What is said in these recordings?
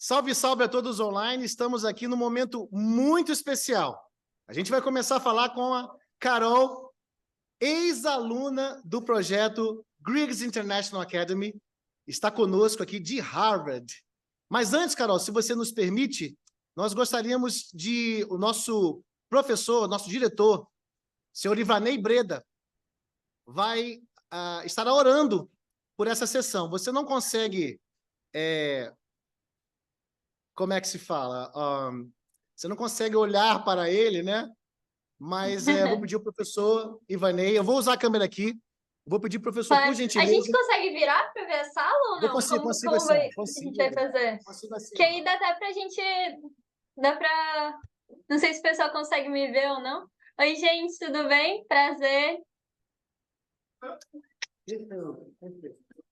Salve, salve a todos online. Estamos aqui num momento muito especial. A gente vai começar a falar com a Carol, ex-aluna do projeto Griggs International Academy. Está conosco aqui de Harvard. Mas antes, Carol, se você nos permite, nós gostaríamos de... O nosso professor, nosso diretor, senhor Ivanei Breda, vai estará orando por essa sessão. Você não consegue... como é que se fala? Você não consegue olhar para ele, né? Mas vou pedir ao professor Ivanei, eu vou usar a câmera aqui, vou pedir ao professor, por gentileza... A gente consegue virar para ver a sala ou não? Eu consigo, como assim, a gente vai fazer? Consigo assim. Que aí dá até pra gente... Dá pra... Não sei se o pessoal consegue me ver ou não. Oi, gente, tudo bem? Prazer.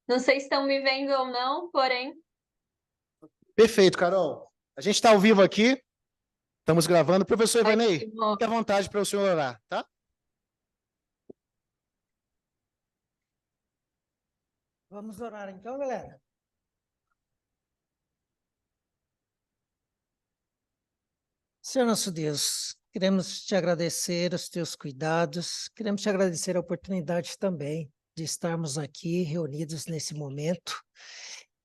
Não sei se estão me vendo ou não, porém... Perfeito, Carol. A gente está ao vivo aqui, estamos gravando. Professor Ivanei, fique à vontade para o senhor orar, tá? Vamos orar então, galera. Senhor nosso Deus, queremos te agradecer os teus cuidados, queremos te agradecer a oportunidade também de estarmos aqui reunidos nesse momento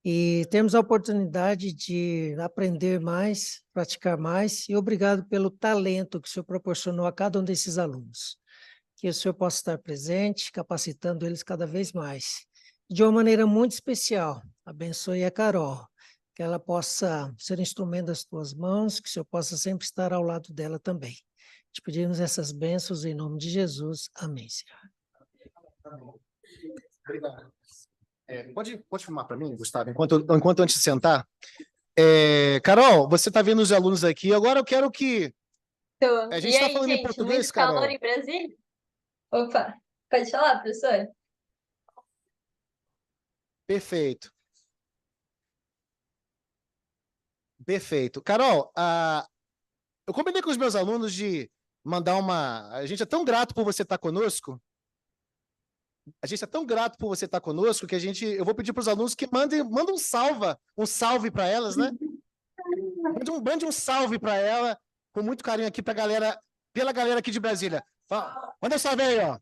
e termos a oportunidade de aprender mais, praticar mais, e obrigado pelo talento que o Senhor proporcionou a cada um desses alunos. Que o Senhor possa estar presente, capacitando eles cada vez mais. De uma maneira muito especial, abençoe a Carol, que ela possa ser instrumento das tuas mãos, que o Senhor possa sempre estar ao lado dela também. Te pedimos essas bênçãos em nome de Jesus. Amém, Senhor. Obrigado. Pode filmar para mim, Gustavo, enquanto antes de sentar? Carol, você está vendo os alunos aqui, agora eu quero que... A gente está falando em português, muito Carol? calor em Brasília? Opa, pode falar, professor? Perfeito. Perfeito. Carol, eu combinei com os meus alunos de mandar uma... A gente é tão grato por você estar conosco. A gente é tão grato por você estar conosco que eu vou pedir para os alunos que mandem um salve para elas, né? Mande um salve para ela, com muito carinho aqui para a galera, pela galera aqui de Brasília. Manda um salve aí, ó.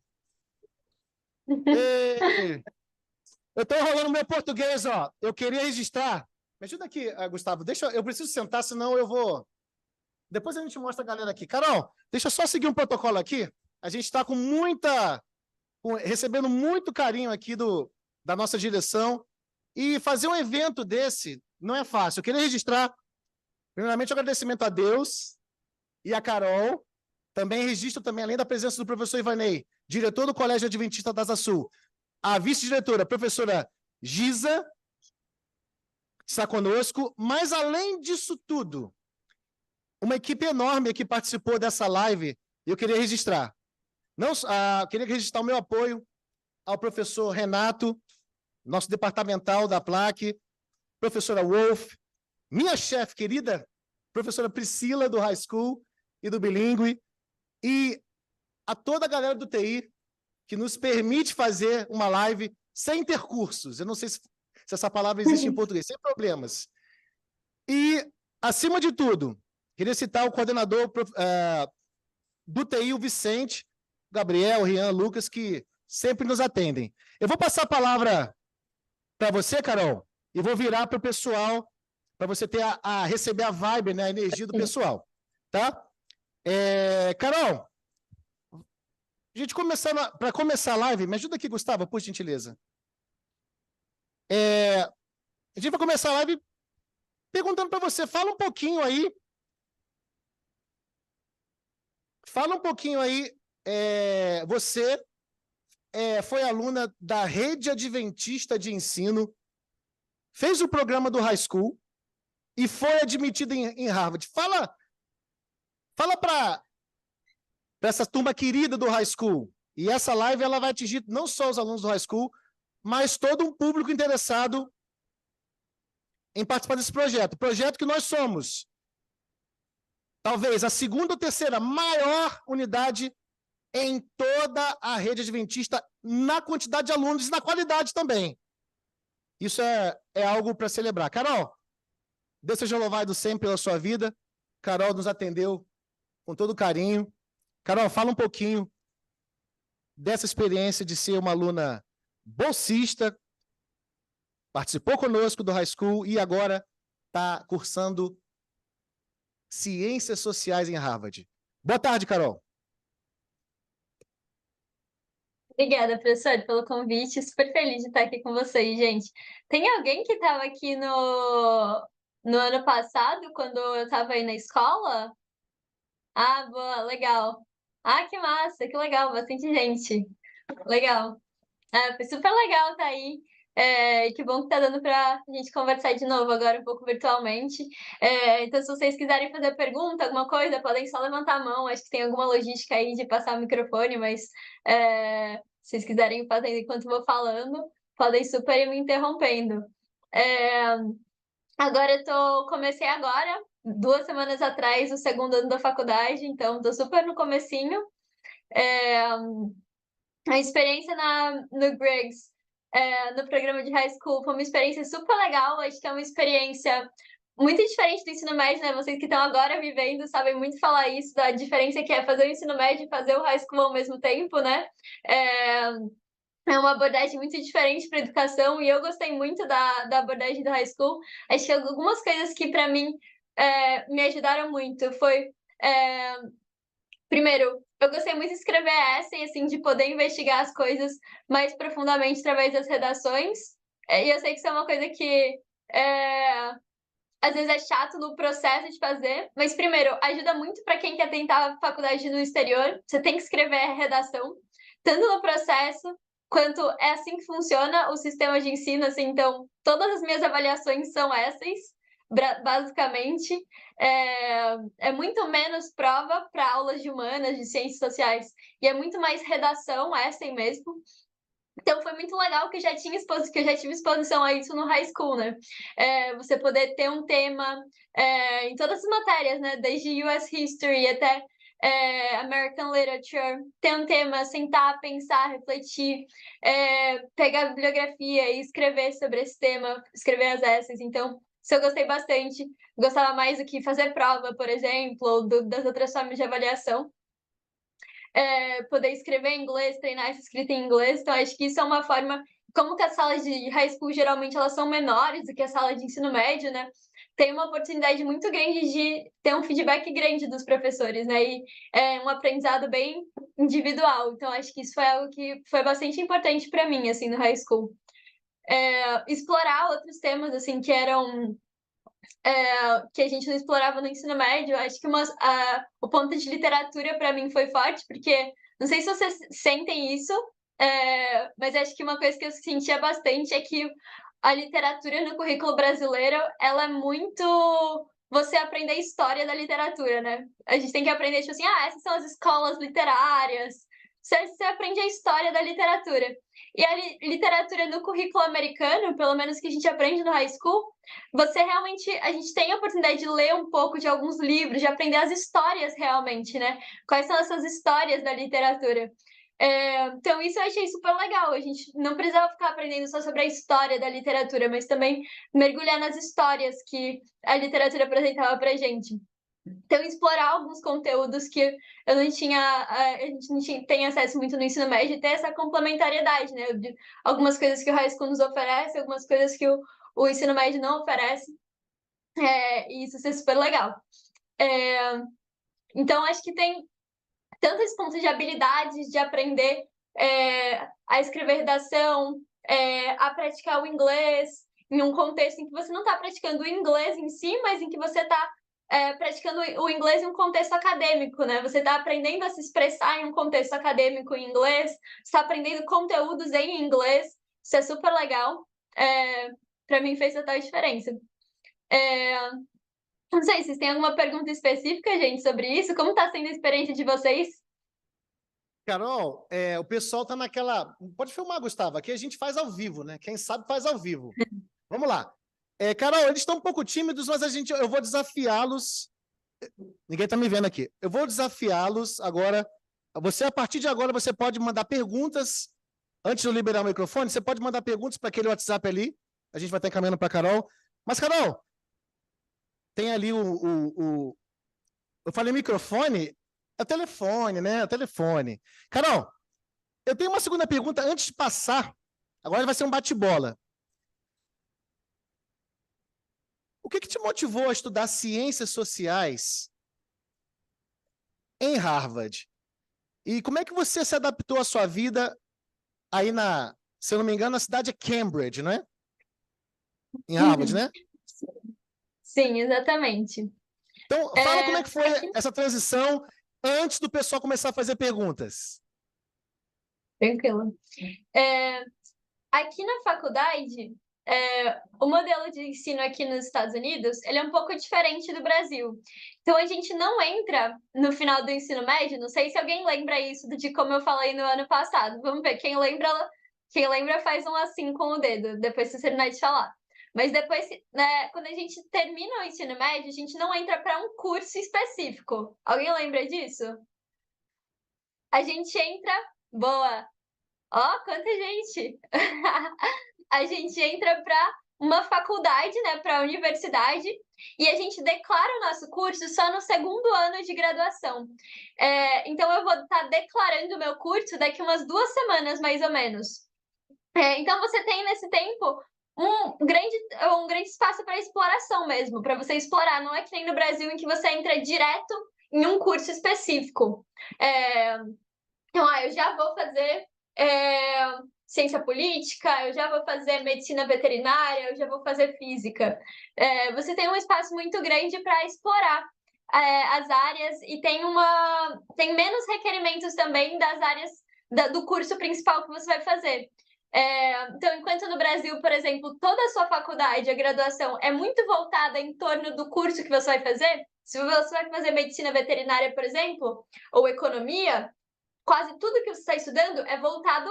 Eu estou enrolando meu português, ó. Eu queria registrar. Me ajuda aqui, Gustavo. Eu preciso sentar, senão eu vou... Depois a gente mostra a galera aqui. Carol, deixa eu só seguir um protocolo aqui. A gente está recebendo muito carinho aqui da nossa direção. E fazer um evento desse não é fácil. Eu queria registrar, primeiramente, o agradecimento a Deus e a Carol. Também registro, além da presença do professor Ivanei, diretor do Colégio Adventista da Asa Sul, a vice-diretora, a professora Giza, está conosco. Mas, além disso tudo, uma equipe enorme que participou dessa live, eu queria registrar. Queria registrar o meu apoio ao professor Renato, nosso departamental da PLAC, professora Wolf, minha chefe querida, professora Priscila, do High School e do Bilingue, e a toda a galera do TI, que nos permite fazer uma live sem intercursos. Eu não sei se essa palavra existe em português, sem problemas. E, acima de tudo, queria citar o coordenador do TI, o Vicente, Gabriel, Rian, Lucas, que sempre nos atendem. Eu vou passar a palavra para você, Carol, e vou virar para o pessoal, para você ter receber a vibe, né, a energia do pessoal. Tá? Carol, para começar a live, me ajuda aqui, Gustavo, por gentileza. A gente vai começar a live perguntando para você, fala um pouquinho aí, você foi aluna da Rede Adventista de Ensino, fez o programa do High School e foi admitida em Harvard. Fala para essa turma querida do High School. E essa live ela vai atingir não só os alunos do High School, mas todo um público interessado em participar desse projeto. Projeto que nós somos, talvez, a segunda ou terceira maior unidade em toda a rede adventista, na quantidade de alunos e na qualidade também. Isso é algo para celebrar. Carol, Deus seja louvado sempre pela sua vida. Carol nos atendeu com todo carinho. Carol, fala um pouquinho dessa experiência de ser uma aluna bolsista, participou conosco do High School e agora está cursando Ciências Sociais em Harvard. Boa tarde, Carol. Obrigada, professor, pelo convite. Super feliz de estar aqui com vocês, gente. Tem alguém que estava aqui no ano passado, quando eu estava aí na escola? Ah, boa, legal. Ah, que massa, que legal, bastante gente. Legal. Foi super legal estar aí. Que bom que tá dando para a gente conversar de novo agora um pouco virtualmente. Então, se vocês quiserem fazer pergunta, alguma coisa, podem só levantar a mão. Acho que tem alguma logística aí de passar o microfone, mas se vocês quiserem fazer enquanto eu vou falando, podem super ir me interrompendo. Agora comecei agora, 2 semanas atrás, o segundo ano da faculdade, então estou super no comecinho. A experiência no Griggs, no programa de high school, foi uma experiência super legal. Acho que é uma experiência muito diferente do ensino médio, né? Vocês que estão agora vivendo sabem muito falar isso, da diferença que é fazer o ensino médio e fazer o high school ao mesmo tempo, né? É uma abordagem muito diferente para a educação e eu gostei muito da abordagem do high school. Acho que algumas coisas que, para mim, me ajudaram muito foi... Primeiro, eu gostei muito de escrever essay, assim, de poder investigar as coisas mais profundamente através das redações. E eu sei que isso é uma coisa que às vezes é chato no processo de fazer, mas primeiro, ajuda muito para quem quer tentar a faculdade no exterior. Você tem que escrever a redação, tanto no processo, quanto é assim que funciona o sistema de ensino, assim, então todas as minhas avaliações são essays, basicamente. É muito menos prova para aulas de humanas, de ciências sociais, e é muito mais redação, essay mesmo. Então foi muito legal que eu já tive exposição a isso no high school, né? Você poder ter um tema em todas as matérias, né? Desde US History até American Literature, ter um tema, sentar, pensar, refletir, pegar a bibliografia e escrever sobre esse tema, escrever as essays. Então, isso eu gostei bastante. Gostava mais do que fazer prova, por exemplo, ou das outras formas de avaliação. Poder escrever em inglês, treinar essa escrita em inglês. Então, acho que isso é uma forma... Como que as salas de high school, geralmente, elas são menores do que a sala de ensino médio, né? Tem uma oportunidade muito grande de ter um feedback grande dos professores, né? E um aprendizado bem individual. Então, acho que isso foi algo que foi bastante importante para mim, assim, no high school. Explorar outros temas, assim, que eram... que a gente não explorava no ensino médio. Acho que o ponto de literatura para mim foi forte, porque não sei se vocês sentem isso, mas acho que uma coisa que eu sentia bastante é que a literatura no currículo brasileiro, ela é muito você aprender a história da literatura, né? A gente tem que aprender, tipo assim, essas são as escolas literárias. Você aprende a história da literatura. E a literatura no currículo americano, pelo menos que a gente aprende no high school, a gente tem a oportunidade de ler um pouco de alguns livros, de aprender as histórias realmente, né? Quais são essas histórias da literatura? Então, isso eu achei super legal. A gente não precisava ficar aprendendo só sobre a história da literatura, mas também mergulhar nas histórias que a literatura apresentava pra gente. Então, explorar alguns conteúdos que a gente não tem acesso muito no ensino médio e ter essa complementariedade, né? De algumas coisas que o high school nos oferece, algumas coisas que o ensino médio não oferece. E isso é super legal. Então, acho que tem tanto esse ponto de habilidades, de aprender a escrever redação, a praticar o inglês, em um contexto em que você não está praticando o inglês em si, mas em que você está praticando o inglês em um contexto acadêmico, né? Você está aprendendo a se expressar em um contexto acadêmico em inglês, está aprendendo conteúdos em inglês, isso é super legal. Para mim fez total diferença. Não sei se vocês têm alguma pergunta específica, gente, sobre isso. Como está sendo a experiência de vocês? Carol, o pessoal está naquela... Pode filmar, Gustavo, aqui a gente faz ao vivo, né? Quem sabe faz ao vivo. Vamos lá. Carol, eles estão um pouco tímidos, mas eu vou desafiá-los. Ninguém está me vendo aqui. Eu vou desafiá-los agora. Você, a partir de agora, você pode mandar perguntas. Antes de eu liberar o microfone, você pode mandar perguntas para aquele WhatsApp ali. A gente vai estar encaminhando para a Carol. Mas, Carol, tem ali eu falei microfone, é o telefone, né? É o telefone. Carol, eu tenho uma segunda pergunta antes de passar. Agora vai ser um bate-bola. O que te motivou a estudar ciências sociais em Harvard? E como é que você se adaptou à sua vida aí se eu não me engano, a cidade é Cambridge, não é? Em Harvard, né? Sim, exatamente. Então, fala como é que foi essa transição antes do pessoal começar a fazer perguntas. Tranquilo. Aqui na faculdade, o modelo de ensino aqui nos Estados Unidos, ele é um pouco diferente do Brasil. Então, a gente não entra no final do ensino médio, não sei se alguém lembra isso de como eu falei no ano passado. Vamos ver, quem lembra faz um assim com o dedo, depois que você terminar de falar. Mas depois, né, quando a gente termina o ensino médio, a gente não entra para um curso específico. Alguém lembra disso? A gente entra... Boa! Ó, quanta gente! A gente entra para uma faculdade, né, para a universidade, e a gente declara o nosso curso só no segundo ano de graduação. Então, eu vou estar declarando o meu curso daqui umas 2 semanas, mais ou menos. Então, você tem nesse tempo um grande espaço para exploração mesmo, para você explorar. Não é que nem no Brasil, em que você entra direto em um curso específico. Então, eu já vou fazer ciência política, eu já vou fazer medicina veterinária, eu já vou fazer física. Você tem um espaço muito grande para explorar as áreas e tem menos requerimentos também das áreas do curso principal que você vai fazer. Então, enquanto no Brasil, por exemplo, toda a sua faculdade, a graduação, é muito voltada em torno do curso que você vai fazer, se você vai fazer medicina veterinária, por exemplo, ou economia, quase tudo que você está estudando é voltado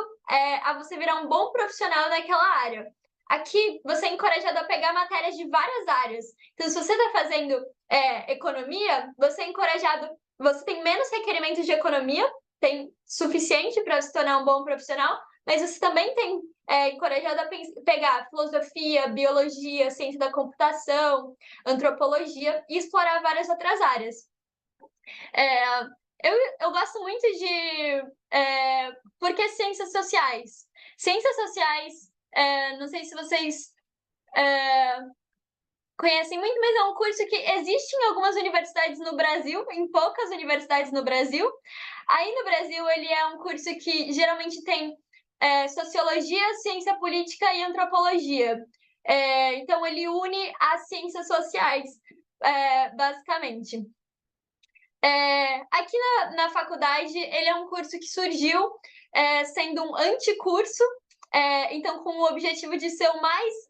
a você virar um bom profissional naquela área. Aqui, você é encorajado a pegar matérias de várias áreas. Então, se você está fazendo economia, você é encorajado... Você tem menos requerimentos de economia, tem suficiente para se tornar um bom profissional, mas você também tem encorajado a pegar filosofia, biologia, ciência da computação, antropologia e explorar várias outras áreas. Eu gosto muito de... porque ciências sociais. Ciências sociais, não sei se vocês conhecem muito, mas é um curso que existe em algumas universidades no Brasil, em poucas universidades no Brasil. Aí no Brasil ele é um curso que geralmente tem sociologia, ciência política e antropologia. Então ele une as ciências sociais, basicamente. Aqui na faculdade, ele é um curso que surgiu sendo um anticurso, então com o objetivo de ser o mais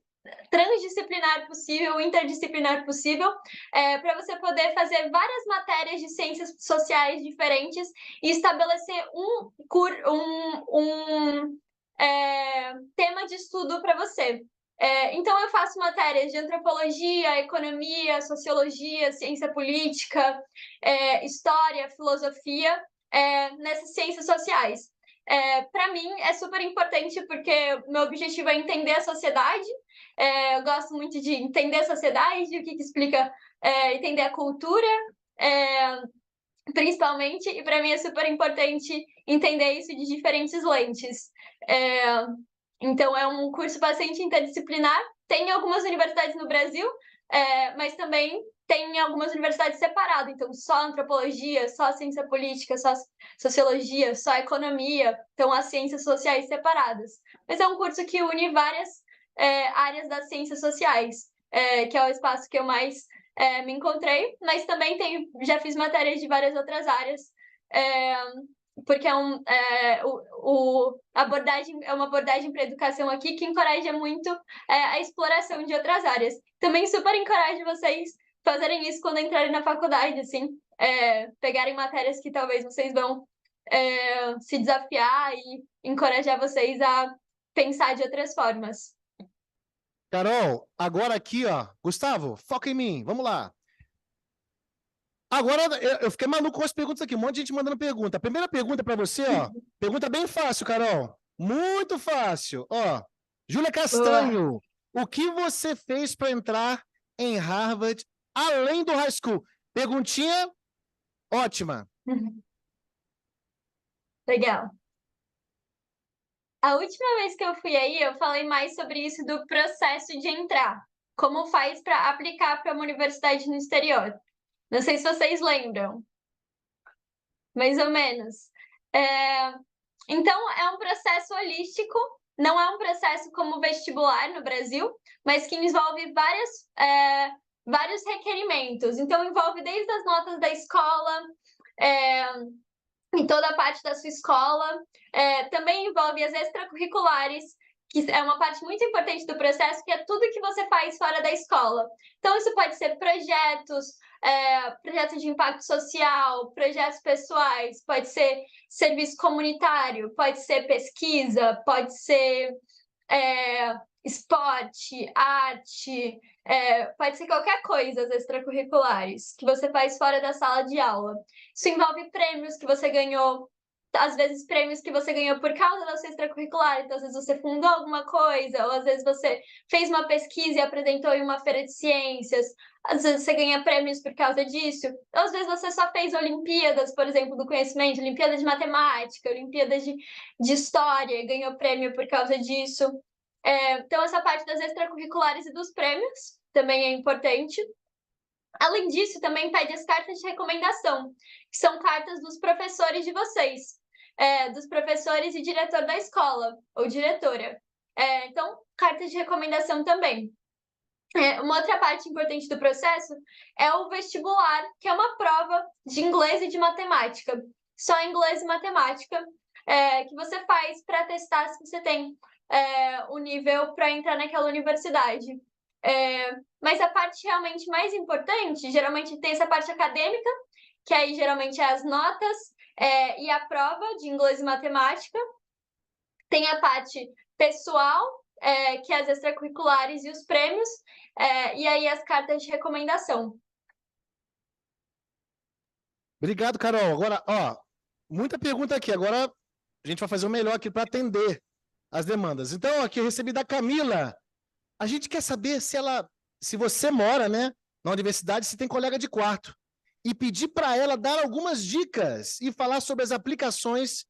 transdisciplinar possível, interdisciplinar possível, para você poder fazer várias matérias de ciências sociais diferentes e estabelecer um tema de estudo para você. Então, eu faço matérias de antropologia, economia, sociologia, ciência política, história, filosofia, nessas ciências sociais. Para mim, é super importante porque meu objetivo é entender a sociedade. Eu gosto muito de entender a sociedade, o que explica, entender a cultura, principalmente, e para mim é super importante entender isso de diferentes lentes. Então, é um curso bastante interdisciplinar. Tem algumas universidades no Brasil, mas também tem algumas universidades separadas. Então, só antropologia, só ciência política, só sociologia, só economia. Então, as ciências sociais separadas. Mas é um curso que une várias áreas das ciências sociais, que é o espaço que eu mais me encontrei. Mas também já fiz matérias de várias outras áreas, porque é uma abordagem para a educação aqui que encoraja muito a exploração de outras áreas. Também super encorajo vocês fazerem isso quando entrarem na faculdade, assim, pegarem matérias que talvez vocês vão se desafiar e encorajar vocês a pensar de outras formas. Carol, agora aqui, ó. Gustavo, foca em mim, vamos lá. Agora, eu fiquei maluco com as perguntas aqui, um monte de gente mandando pergunta. A primeira pergunta para você, ó, pergunta bem fácil, Carol. Muito fácil. Ó, Júlia Castanho, o que você fez para entrar em Harvard além do high school. Perguntinha ótima. Legal. A última vez que eu fui aí, eu falei mais sobre isso do processo de entrar. Como faz para aplicar para uma universidade no exterior. Não sei se vocês lembram. Mais ou menos. Então, é um processo holístico, não é um processo como vestibular no Brasil, mas que envolve vários requerimentos. Então, envolve desde as notas da escola, em toda a parte da sua escola, também envolve as extracurriculares, que é uma parte muito importante do processo, que é tudo que você faz fora da escola. Então, isso pode ser projetos, projetos de impacto social, projetos pessoais, pode ser serviço comunitário, pode ser pesquisa, pode ser esporte, arte, pode ser qualquer coisa, as extracurriculares, que você faz fora da sala de aula. Isso envolve prêmios que você ganhou, às vezes prêmios que você ganhou por causa da sua extracurricular, então às vezes você fundou alguma coisa, ou às vezes você fez uma pesquisa e apresentou em uma feira de ciências, às vezes você ganha prêmios por causa disso, ou às vezes você só fez Olimpíadas, por exemplo, do conhecimento, Olimpíadas de Matemática, Olimpíadas de História, e ganhou prêmio por causa disso. Então, essa parte das extracurriculares e dos prêmios também é importante. Além disso, também pede as cartas de recomendação, que são cartas dos professores de vocês, dos professores e diretor da escola, ou diretora. Então, cartas de recomendação também. Uma outra parte importante do processo é o vestibular, que é uma prova de inglês e de matemática. Só inglês e matemática, que você faz para testar se você tem o nível para entrar naquela universidade. Mas a parte realmente mais importante, geralmente tem essa parte acadêmica, que aí geralmente é as notas e a prova de inglês e matemática. Tem a parte pessoal, que é as extracurriculares e os prêmios, e aí as cartas de recomendação. Obrigado, Carol. Agora, muita pergunta aqui. Agora a gente vai fazer o melhor aqui para atender as demandas. Então, aqui eu recebi da Camila. A gente quer saber se você mora, né, na universidade, se tem colega de quarto. E pedir para ela dar algumas dicas e falar sobre as aplicações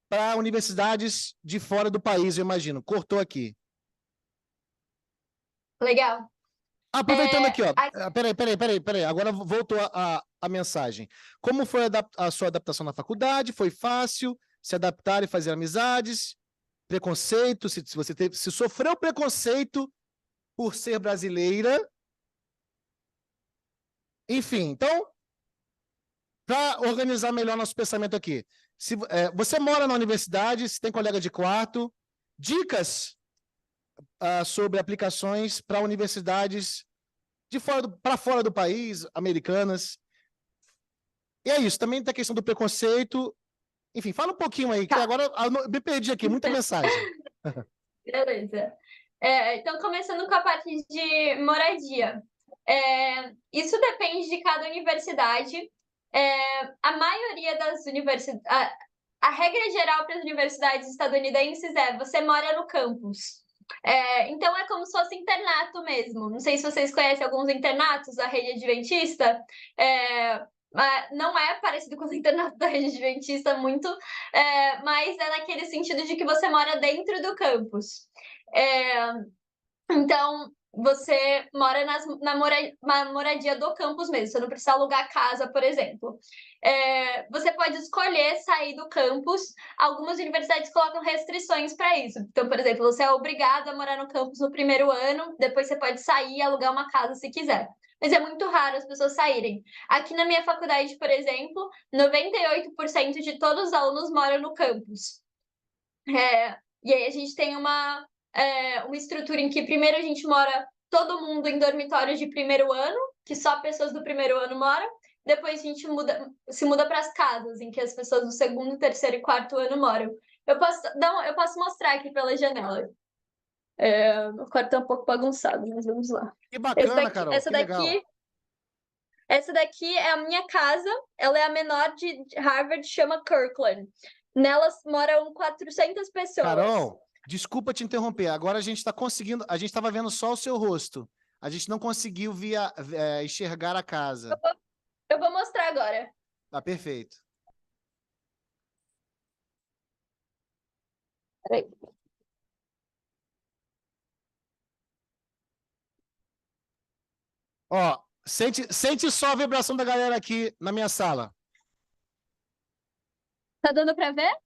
para universidades de fora do país, eu imagino. Cortou aqui. Legal. Aproveitando aqui, peraí. Agora voltou a mensagem. Como foi a sua adaptação na faculdade? Foi fácil se adaptar e fazer amizades? Preconceito? Se você se sofreu preconceito por ser brasileira? Enfim, então, para organizar melhor nosso pensamento aqui. Se você mora na universidade, se tem colega de quarto, dicas sobre aplicações para universidades para fora do país, americanas. E é isso, também tem a questão do preconceito. Enfim, fala um pouquinho aí, que agora eu me perdi aqui, muita mensagem. Beleza. Então, começando com a parte de moradia. Isso depende de cada universidade. A maioria das universidades... A regra geral para as universidades estadunidenses você mora no campus. Então, é como se fosse internato mesmo. Não sei se vocês conhecem alguns internatos da rede adventista. Não é parecido com os internatos da rede adventista muito, mas é naquele sentido de que você mora dentro do campus. Então, você mora na moradia do campus mesmo, você não precisa alugar casa, por exemplo. Você pode escolher sair do campus, algumas universidades colocam restrições para isso. Então, por exemplo, você é obrigado a morar no campus no primeiro ano, depois você pode sair e alugar uma casa se quiser. Mas é muito raro as pessoas saírem. Aqui na minha faculdade, por exemplo, 98% de todos os alunos moram no campus. E aí a gente tem uma estrutura em que primeiro a gente mora todo mundo em dormitórios de primeiro ano, que só pessoas do primeiro ano moram, depois a gente se muda para as casas, em que as pessoas do segundo, terceiro e quarto ano moram. Eu posso mostrar aqui pela janela. O quarto tá um pouco bagunçado, mas vamos lá. Que bacana, Carol, legal. Essa daqui é a minha casa, ela é a menor de Harvard, chama Kirkland. Nela moram 400 pessoas. Carol, desculpa te interromper, agora a gente está conseguindo, a gente estava vendo só o seu rosto. a gente não conseguiu enxergar a casa. Eu vou mostrar agora. Tá perfeito. Peraí. Ó, sente só a vibração da galera aqui na minha sala. Tá dando para ver?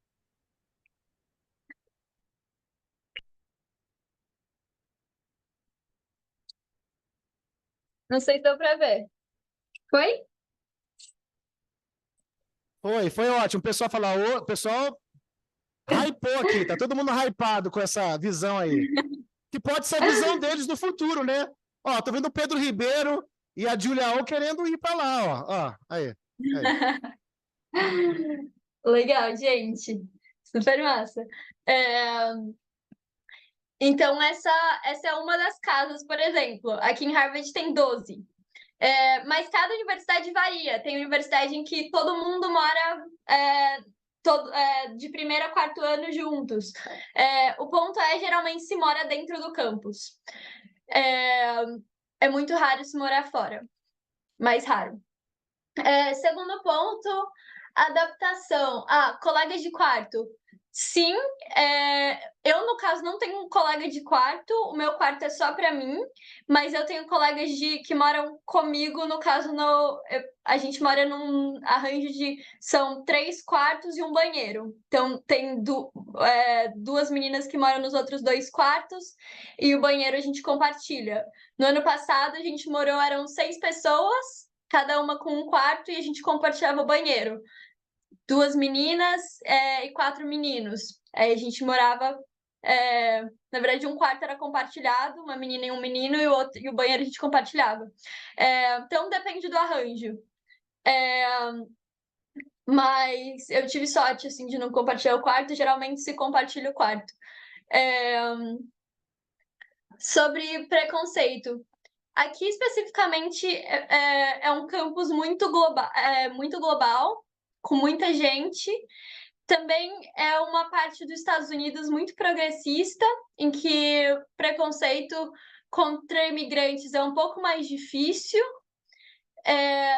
Não sei se deu para ver. Foi? Foi ótimo. O pessoal falou, o pessoal hypou aqui, tá todo mundo hypado com essa visão aí. Que pode ser a visão deles no futuro, né? Ó, tô vendo o Pedro Ribeiro e a Julia O querendo ir para lá, ó. Aí. Legal, gente. Super massa. Então, essa é uma das casas, por exemplo. Aqui em Harvard tem 12. Mas cada universidade varia. Tem universidade em que todo mundo mora de primeiro a quarto ano juntos. O ponto geralmente se mora dentro do campus. É muito raro se morar fora. Mais raro. Segundo ponto, adaptação. Colegas de quarto. Sim, eu, no caso, não tenho um colega de quarto, o meu quarto é só para mim, mas eu tenho colegas que moram comigo, no caso, a gente mora num arranjo são 3 quartos e um banheiro. Então, tem duas meninas que moram nos outros 2 quartos e o banheiro a gente compartilha. No ano passado, a gente eram 6 pessoas, cada uma com um quarto, e a gente compartilhava o banheiro. 2 meninas e 4 meninos. Aí a gente morava... na verdade, um quarto era compartilhado, uma menina e um menino, e o banheiro a gente compartilhava. Então, depende do arranjo. Mas eu tive sorte, assim, de não compartilhar o quarto. Geralmente se compartilha o quarto. Sobre preconceito. Aqui, especificamente, é um campus muito global, com muita gente. Também é uma parte dos Estados Unidos muito progressista, em que preconceito contra imigrantes é um pouco mais difícil.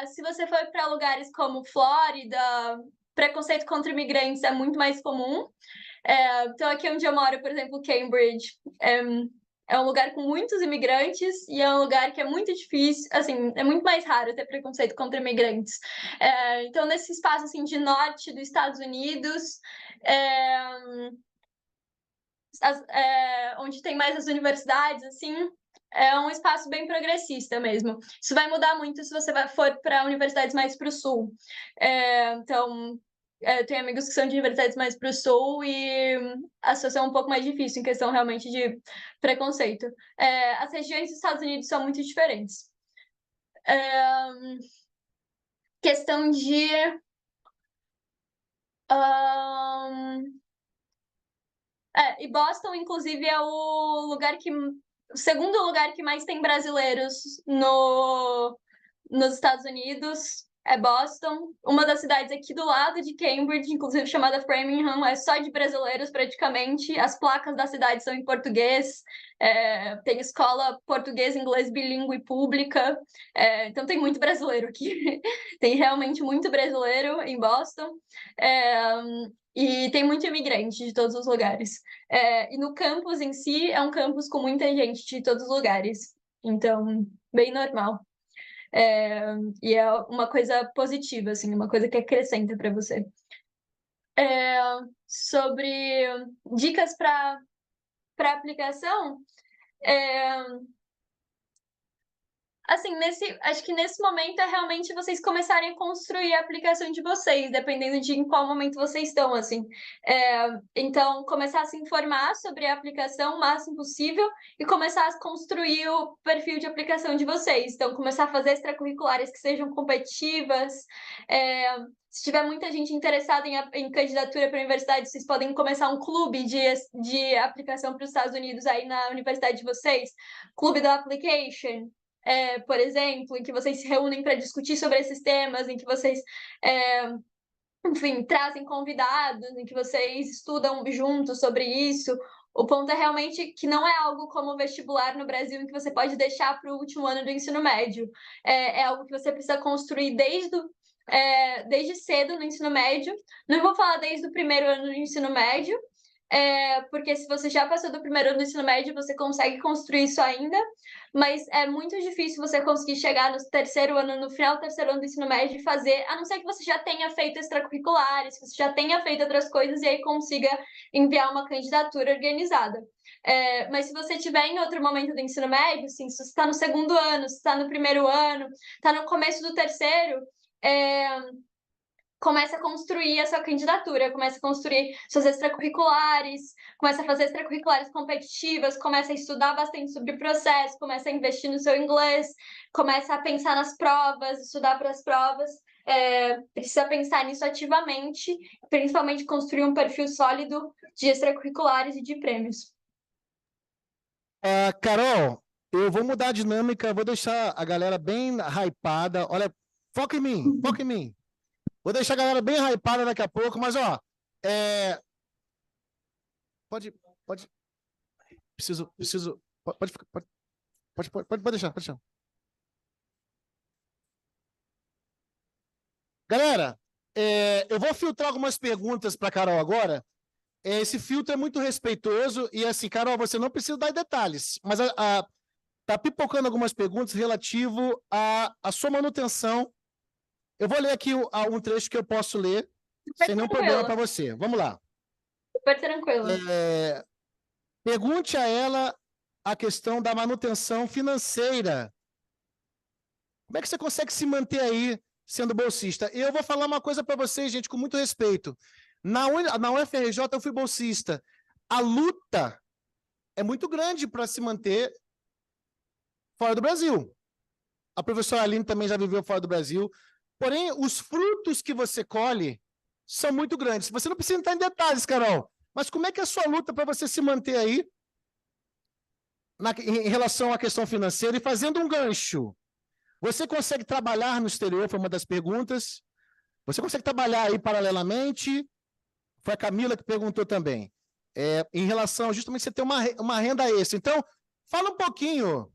Se você for para lugares como Flórida, preconceito contra imigrantes é muito mais comum. Então, aqui onde eu moro, por exemplo, Cambridge, é um lugar com muitos imigrantes e é um lugar que é muito difícil, assim, é muito mais raro ter preconceito contra imigrantes. Então, nesse espaço, assim, de norte dos Estados Unidos, onde tem mais as universidades, assim, é um espaço bem progressista mesmo. Isso vai mudar muito se você for para universidades mais para o sul. Então, eu tenho amigos que são de universidades mais para o sul e a situação é um pouco mais difícil em questão realmente de preconceito. As regiões dos Estados Unidos são muito diferentes. Questão de... e Boston, inclusive, é o segundo lugar que mais tem brasileiros nos Estados Unidos. É Boston, uma das cidades aqui do lado de Cambridge, inclusive chamada Framingham, é só de brasileiros praticamente. As placas da cidade são em português, tem escola português e inglês bilíngue pública, então tem muito brasileiro aqui. Tem realmente muito brasileiro em Boston. E tem muito imigrante de todos os lugares. E no campus em si, é um campus com muita gente de todos os lugares. Então, bem normal. E é uma coisa positiva, assim, uma coisa que acrescenta para você. Sobre dicas para aplicação, assim, acho que nesse momento é realmente vocês começarem a construir a aplicação de vocês, dependendo de em qual momento vocês estão, assim. Então, começar a se informar sobre a aplicação o máximo possível e começar a construir o perfil de aplicação de vocês. Então, começar a fazer extracurriculares que sejam competitivas. Se tiver muita gente interessada em candidatura para a universidade, vocês podem começar um clube de aplicação para os Estados Unidos aí na universidade de vocês. Clube da Application. Por exemplo, em que vocês se reúnem para discutir sobre esses temas, em que vocês, enfim, trazem convidados, em que vocês estudam juntos sobre isso, O ponto é realmente que não é algo como o vestibular no Brasil, em que você pode deixar para o último ano do ensino médio. É algo que você precisa construir desde cedo no ensino médio. Não vou falar desde o primeiro ano do ensino médio, porque se você já passou do primeiro ano do ensino médio, você consegue construir isso ainda, mas é muito difícil você conseguir chegar no final do terceiro ano do ensino médio e fazer, a não ser que você já tenha feito extracurriculares, que você já tenha feito outras coisas e aí consiga enviar uma candidatura organizada. Mas se você estiver em outro momento do ensino médio, assim, se você está no segundo ano, se está no primeiro ano, está no começo do terceiro, começa a construir a sua candidatura, começa a construir suas extracurriculares, começa a fazer extracurriculares competitivas, começa a estudar bastante sobre o processo, começa a investir no seu inglês, começa a pensar nas provas, estudar para as provas. Precisa pensar nisso ativamente, principalmente construir um perfil sólido de extracurriculares e de prêmios. Carol, eu vou mudar a dinâmica, vou deixar a galera bem hypada. Olha, foca em mim, foca em mim. Vou deixar a galera bem hypada daqui a pouco, mas ó, pode, preciso, pode deixar. Galera, eu vou filtrar algumas perguntas para Carol agora. Esse filtro é muito respeitoso e assim, Carol, você não precisa dar detalhes, mas tá pipocando algumas perguntas relativo à sua manutenção. Eu vou ler aqui um trecho que eu posso ler, sem nenhum problema para você. Vamos lá. Super tranquilo. Pergunte a ela a questão da manutenção financeira. Como é que você consegue se manter aí sendo bolsista? Eu vou falar uma coisa para vocês, gente, com muito respeito. Na UFRJ eu fui bolsista. A luta é muito grande para se manter fora do Brasil. A professora Aline também já viveu fora do Brasil. Porém, os frutos que você colhe são muito grandes. Você não precisa entrar em detalhes, Carol, mas como é que é a sua luta para você se manter aí em relação à questão financeira e fazendo um gancho? Você consegue trabalhar no exterior? Foi uma das perguntas. Você consegue trabalhar aí paralelamente? Foi a Camila que perguntou também. Em relação justamente você ter uma renda extra. Então, fala um pouquinho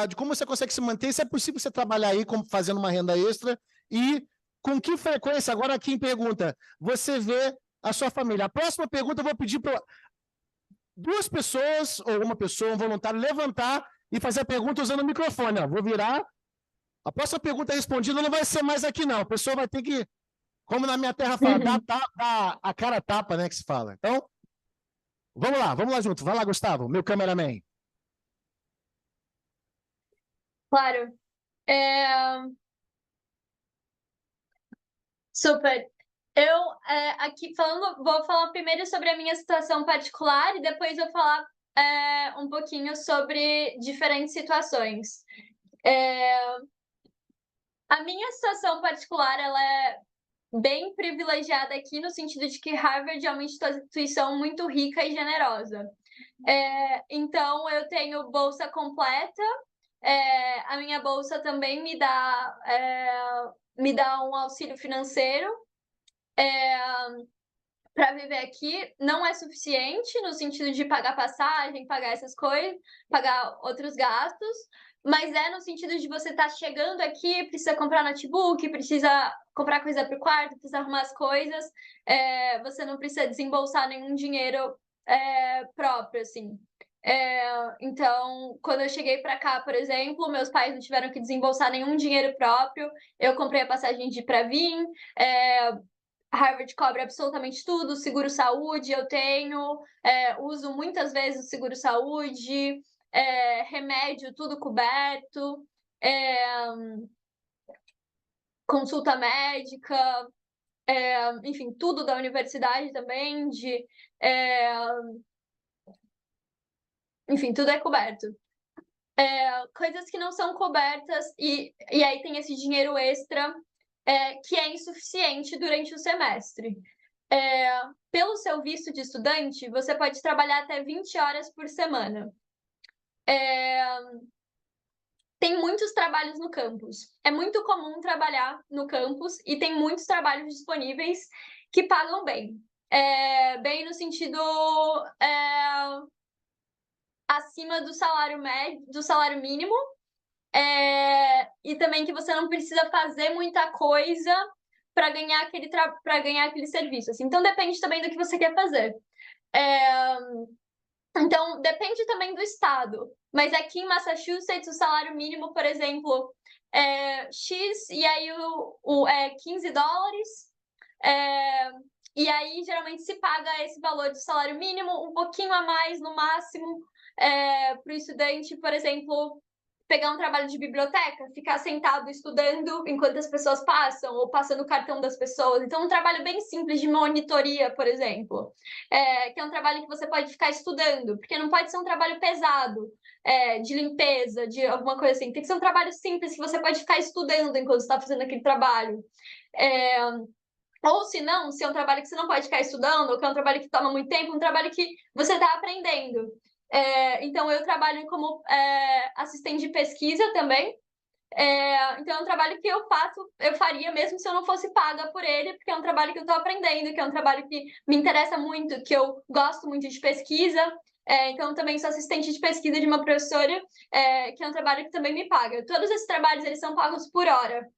de como você consegue se manter, se é possível você trabalhar aí fazendo uma renda extra e com que frequência, agora quem pergunta, você vê a sua família. A próxima pergunta eu vou pedir para duas pessoas, ou uma pessoa, um voluntário, levantar e fazer a pergunta usando o microfone. Ó. Vou virar. A próxima pergunta respondida não vai ser mais aqui, não. A pessoa vai ter que, como na minha terra fala, dar a cara a tapa, né, que se fala. Então, vamos lá junto. Vai lá, Gustavo, meu cameraman. Claro. Super. Eu, aqui vou falar primeiro sobre a minha situação particular e depois vou falar um pouquinho sobre diferentes situações. A minha situação particular, ela é bem privilegiada aqui, no sentido de que Harvard é uma instituição muito rica e generosa. Então, eu tenho bolsa completa. A minha bolsa também me dá um auxílio financeiro para viver aqui. Não é suficiente no sentido de pagar passagem, pagar essas coisas, pagar outros gastos, mas no sentido de você estar chegando aqui, precisa comprar notebook, precisa comprar coisa para o quarto, precisa arrumar as coisas, você não precisa desembolsar nenhum dinheiro próprio, assim. Então, quando eu cheguei para cá, por exemplo, meus pais não tiveram que desembolsar nenhum dinheiro próprio, eu comprei a passagem de ir para vir, Harvard cobre absolutamente tudo, seguro-saúde eu tenho, uso muitas vezes o seguro-saúde, remédio, tudo coberto, consulta médica, enfim, tudo da universidade também, enfim, tudo é coberto. Coisas que não são cobertas, e aí tem esse dinheiro extra que é insuficiente durante o semestre. Pelo seu visto de estudante, você pode trabalhar até 20 horas por semana. Tem muitos trabalhos no campus. É muito comum trabalhar no campus e tem muitos trabalhos disponíveis que pagam bem. bem no sentido acima do salário médio, do salário mínimo, e também que você não precisa fazer muita coisa para ganhar aquele serviço. Assim. Então depende também do que você quer fazer. Então depende também do estado. Mas aqui em Massachusetts o salário mínimo, por exemplo, é X e aí é $15. E aí, geralmente, se paga esse valor de salário mínimo, um pouquinho a mais, no máximo, para o estudante, por exemplo, pegar um trabalho de biblioteca, ficar sentado estudando enquanto as pessoas passam, ou passando o cartão das pessoas. Então, um trabalho bem simples de monitoria, por exemplo, que é um trabalho que você pode ficar estudando, porque não pode ser um trabalho pesado, de limpeza, de alguma coisa assim. Tem que ser um trabalho simples que você pode ficar estudando enquanto está fazendo aquele trabalho. Ou se não, se é um trabalho que você não pode ficar estudando, ou que é um trabalho que toma muito tempo, um trabalho que você está aprendendo. Então, eu trabalho como assistente de pesquisa também. Então, é um trabalho que eu faria mesmo se eu não fosse paga por ele, porque é um trabalho que eu estou aprendendo, que é um trabalho que me interessa muito, que eu gosto muito de pesquisa. Então, também sou assistente de pesquisa de uma professora, que é um trabalho que também me paga. Todos esses trabalhos, eles são pagos por hora.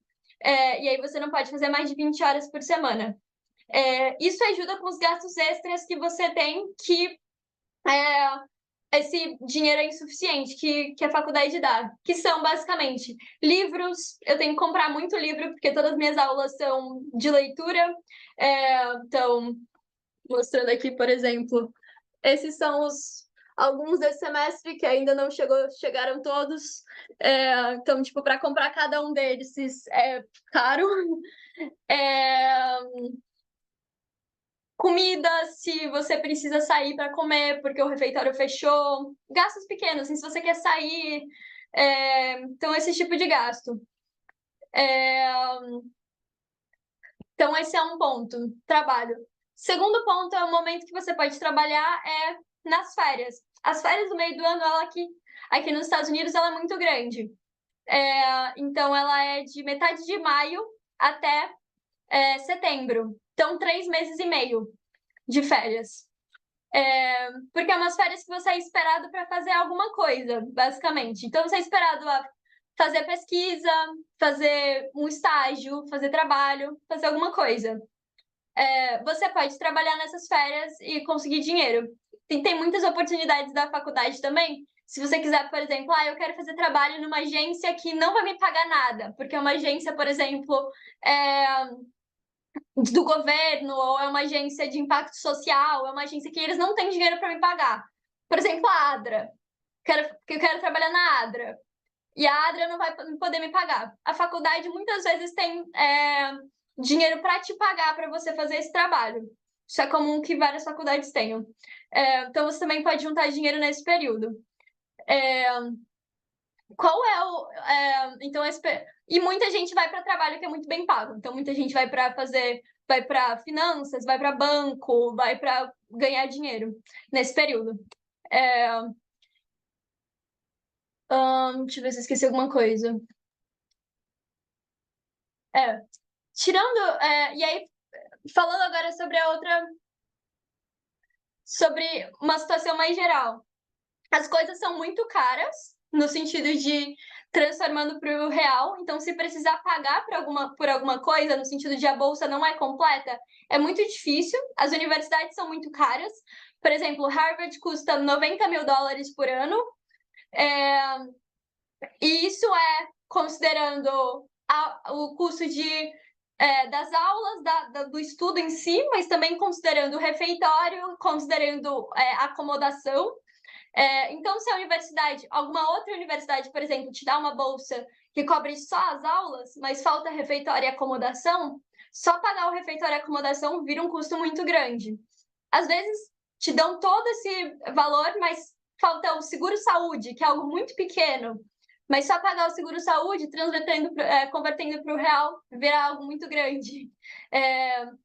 E aí você não pode fazer mais de 20 horas por semana. Isso ajuda com os gastos extras que você tem, que esse dinheiro é insuficiente, que a faculdade dá, que são basicamente livros. Eu tenho que comprar muito livro, porque todas as minhas aulas são de leitura. Então, mostrando aqui, por exemplo, esses são alguns desse semestre que ainda não chegaram todos. Então, tipo, para comprar cada um deles é caro. Comida, se você precisa sair para comer porque o refeitório fechou. Gastos pequenos, assim, se você quer sair. Então, esse tipo de gasto. Então, esse é um ponto, trabalho. Segundo ponto é o momento que você pode trabalhar nas férias. As férias do meio do ano, ela aqui nos Estados Unidos, ela é muito grande. Então, ela é de metade de maio até setembro. Então, 3 meses e meio de férias. Porque é umas férias que você é esperado para fazer alguma coisa, basicamente. Então, você é esperado a fazer pesquisa, fazer um estágio, fazer trabalho, fazer alguma coisa. Você pode trabalhar nessas férias e conseguir dinheiro. Tem muitas oportunidades da faculdade também. Se você quiser, por exemplo, eu quero fazer trabalho numa agência que não vai me pagar nada, porque é uma agência, por exemplo, do governo, ou é uma agência de impacto social, é uma agência que eles não têm dinheiro para me pagar. Por exemplo, a ADRA. Eu quero trabalhar na ADRA. E a ADRA não vai poder me pagar. A faculdade muitas vezes tem dinheiro para te pagar para você fazer esse trabalho. Isso é comum que várias faculdades tenham. Então, você também pode juntar dinheiro nesse período. Qual é o... então, e muita gente vai para trabalho que é muito bem pago. Então, muita gente vai para finanças, vai para banco, vai para ganhar dinheiro nesse período. Deixa eu ver se eu esqueci alguma coisa. Tirando... e aí, falando agora sobre uma situação mais geral. As coisas são muito caras, no sentido de transformando para o real. Então, se precisar pagar por alguma coisa, no sentido de a bolsa não é completa, é muito difícil. As universidades são muito caras. Por exemplo, Harvard custa $90 mil por ano. E isso é considerando o custo das aulas, do estudo em si, mas também considerando o refeitório, considerando acomodação. Então, se a universidade, alguma outra universidade, por exemplo, te dá uma bolsa que cobre só as aulas, mas falta refeitório e acomodação, só pagar o refeitório e acomodação vira um custo muito grande. Às vezes, te dão todo esse valor, mas falta o seguro-saúde, que é algo muito pequeno. Mas só pagar o seguro-saúde, convertendo para o real, vira algo muito grande.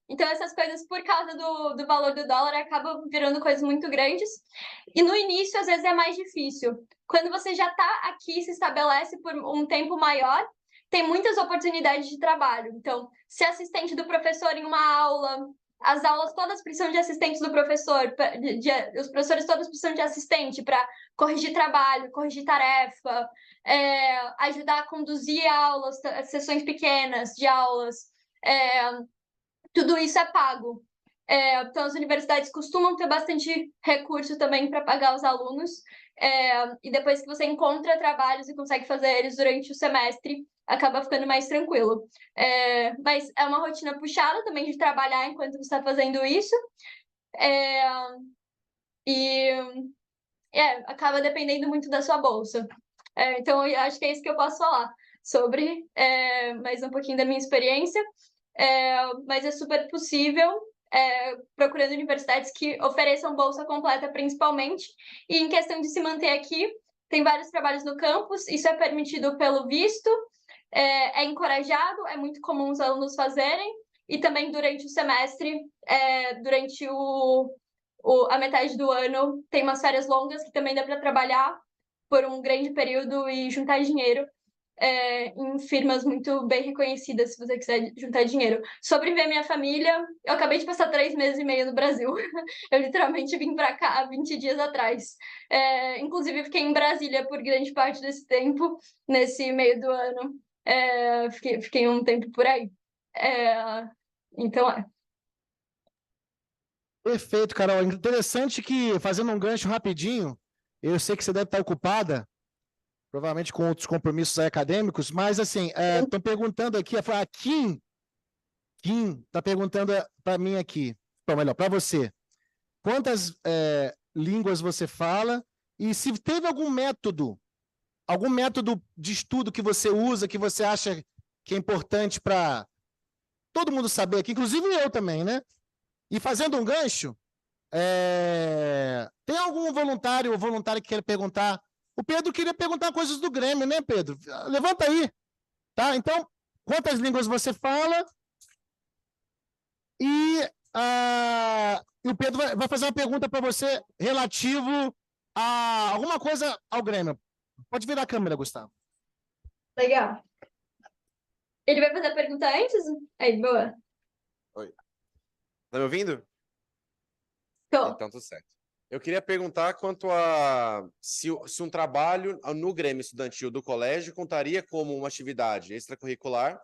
Então, essas coisas, por causa do valor do dólar, acabam virando coisas muito grandes. E no início, às vezes, é mais difícil. Quando você já está aqui, se estabelece por um tempo maior, tem muitas oportunidades de trabalho. Então, ser assistente do professor em uma aula, as aulas todas precisam de assistentes do professor, os professores todos precisam de assistente para corrigir trabalho, corrigir tarefa, ajudar a conduzir aulas, sessões pequenas de aulas. Tudo isso é pago. Então, as universidades costumam ter bastante recurso também para pagar os alunos. E depois que você encontra trabalhos e consegue fazer eles durante o semestre, acaba ficando mais tranquilo. Mas é uma rotina puxada também de trabalhar enquanto você está fazendo isso. Acaba dependendo muito da sua bolsa. Então, eu acho que é isso que eu posso falar sobre mais um pouquinho da minha experiência. Mas é super possível, procurando universidades que ofereçam bolsa completa, principalmente. E em questão de se manter aqui, tem vários trabalhos no campus, isso é permitido pelo visto, é encorajado, é muito comum os alunos fazerem, e também durante o semestre, durante a metade do ano, tem umas férias longas que também dá para trabalhar por um grande período e juntar dinheiro em firmas muito bem reconhecidas, se você quiser juntar dinheiro. Sobre ver minha família, eu acabei de passar 3 meses e meio no Brasil. Eu literalmente vim para cá há 20 dias atrás. Inclusive, fiquei em Brasília por grande parte desse tempo, nesse meio do ano. Fiquei um tempo por aí. Então, Perfeito, Carol. Interessante que, fazendo um gancho rapidinho, eu sei que você deve estar ocupada, provavelmente com outros compromissos acadêmicos, mas assim, estão perguntando aqui, a Kim está perguntando para mim aqui, ou melhor, para você, quantas línguas você fala e se teve algum método de estudo que você usa, que você acha que é importante para todo mundo saber aqui, inclusive eu também, né? E fazendo um gancho, tem algum voluntário ou voluntária que quer perguntar? O Pedro queria perguntar coisas do Grêmio, né, Pedro? Levanta aí, tá? Então, quantas línguas você fala? E o Pedro vai fazer uma pergunta para você relativo a alguma coisa ao Grêmio. Pode virar a câmera, Gustavo. legal. Ele vai fazer a pergunta antes? Aí, boa. Oi. Tá me ouvindo? Tô. Então, tudo certo. Eu queria perguntar quanto a se um trabalho no Grêmio Estudantil do colégio contaria como uma atividade extracurricular.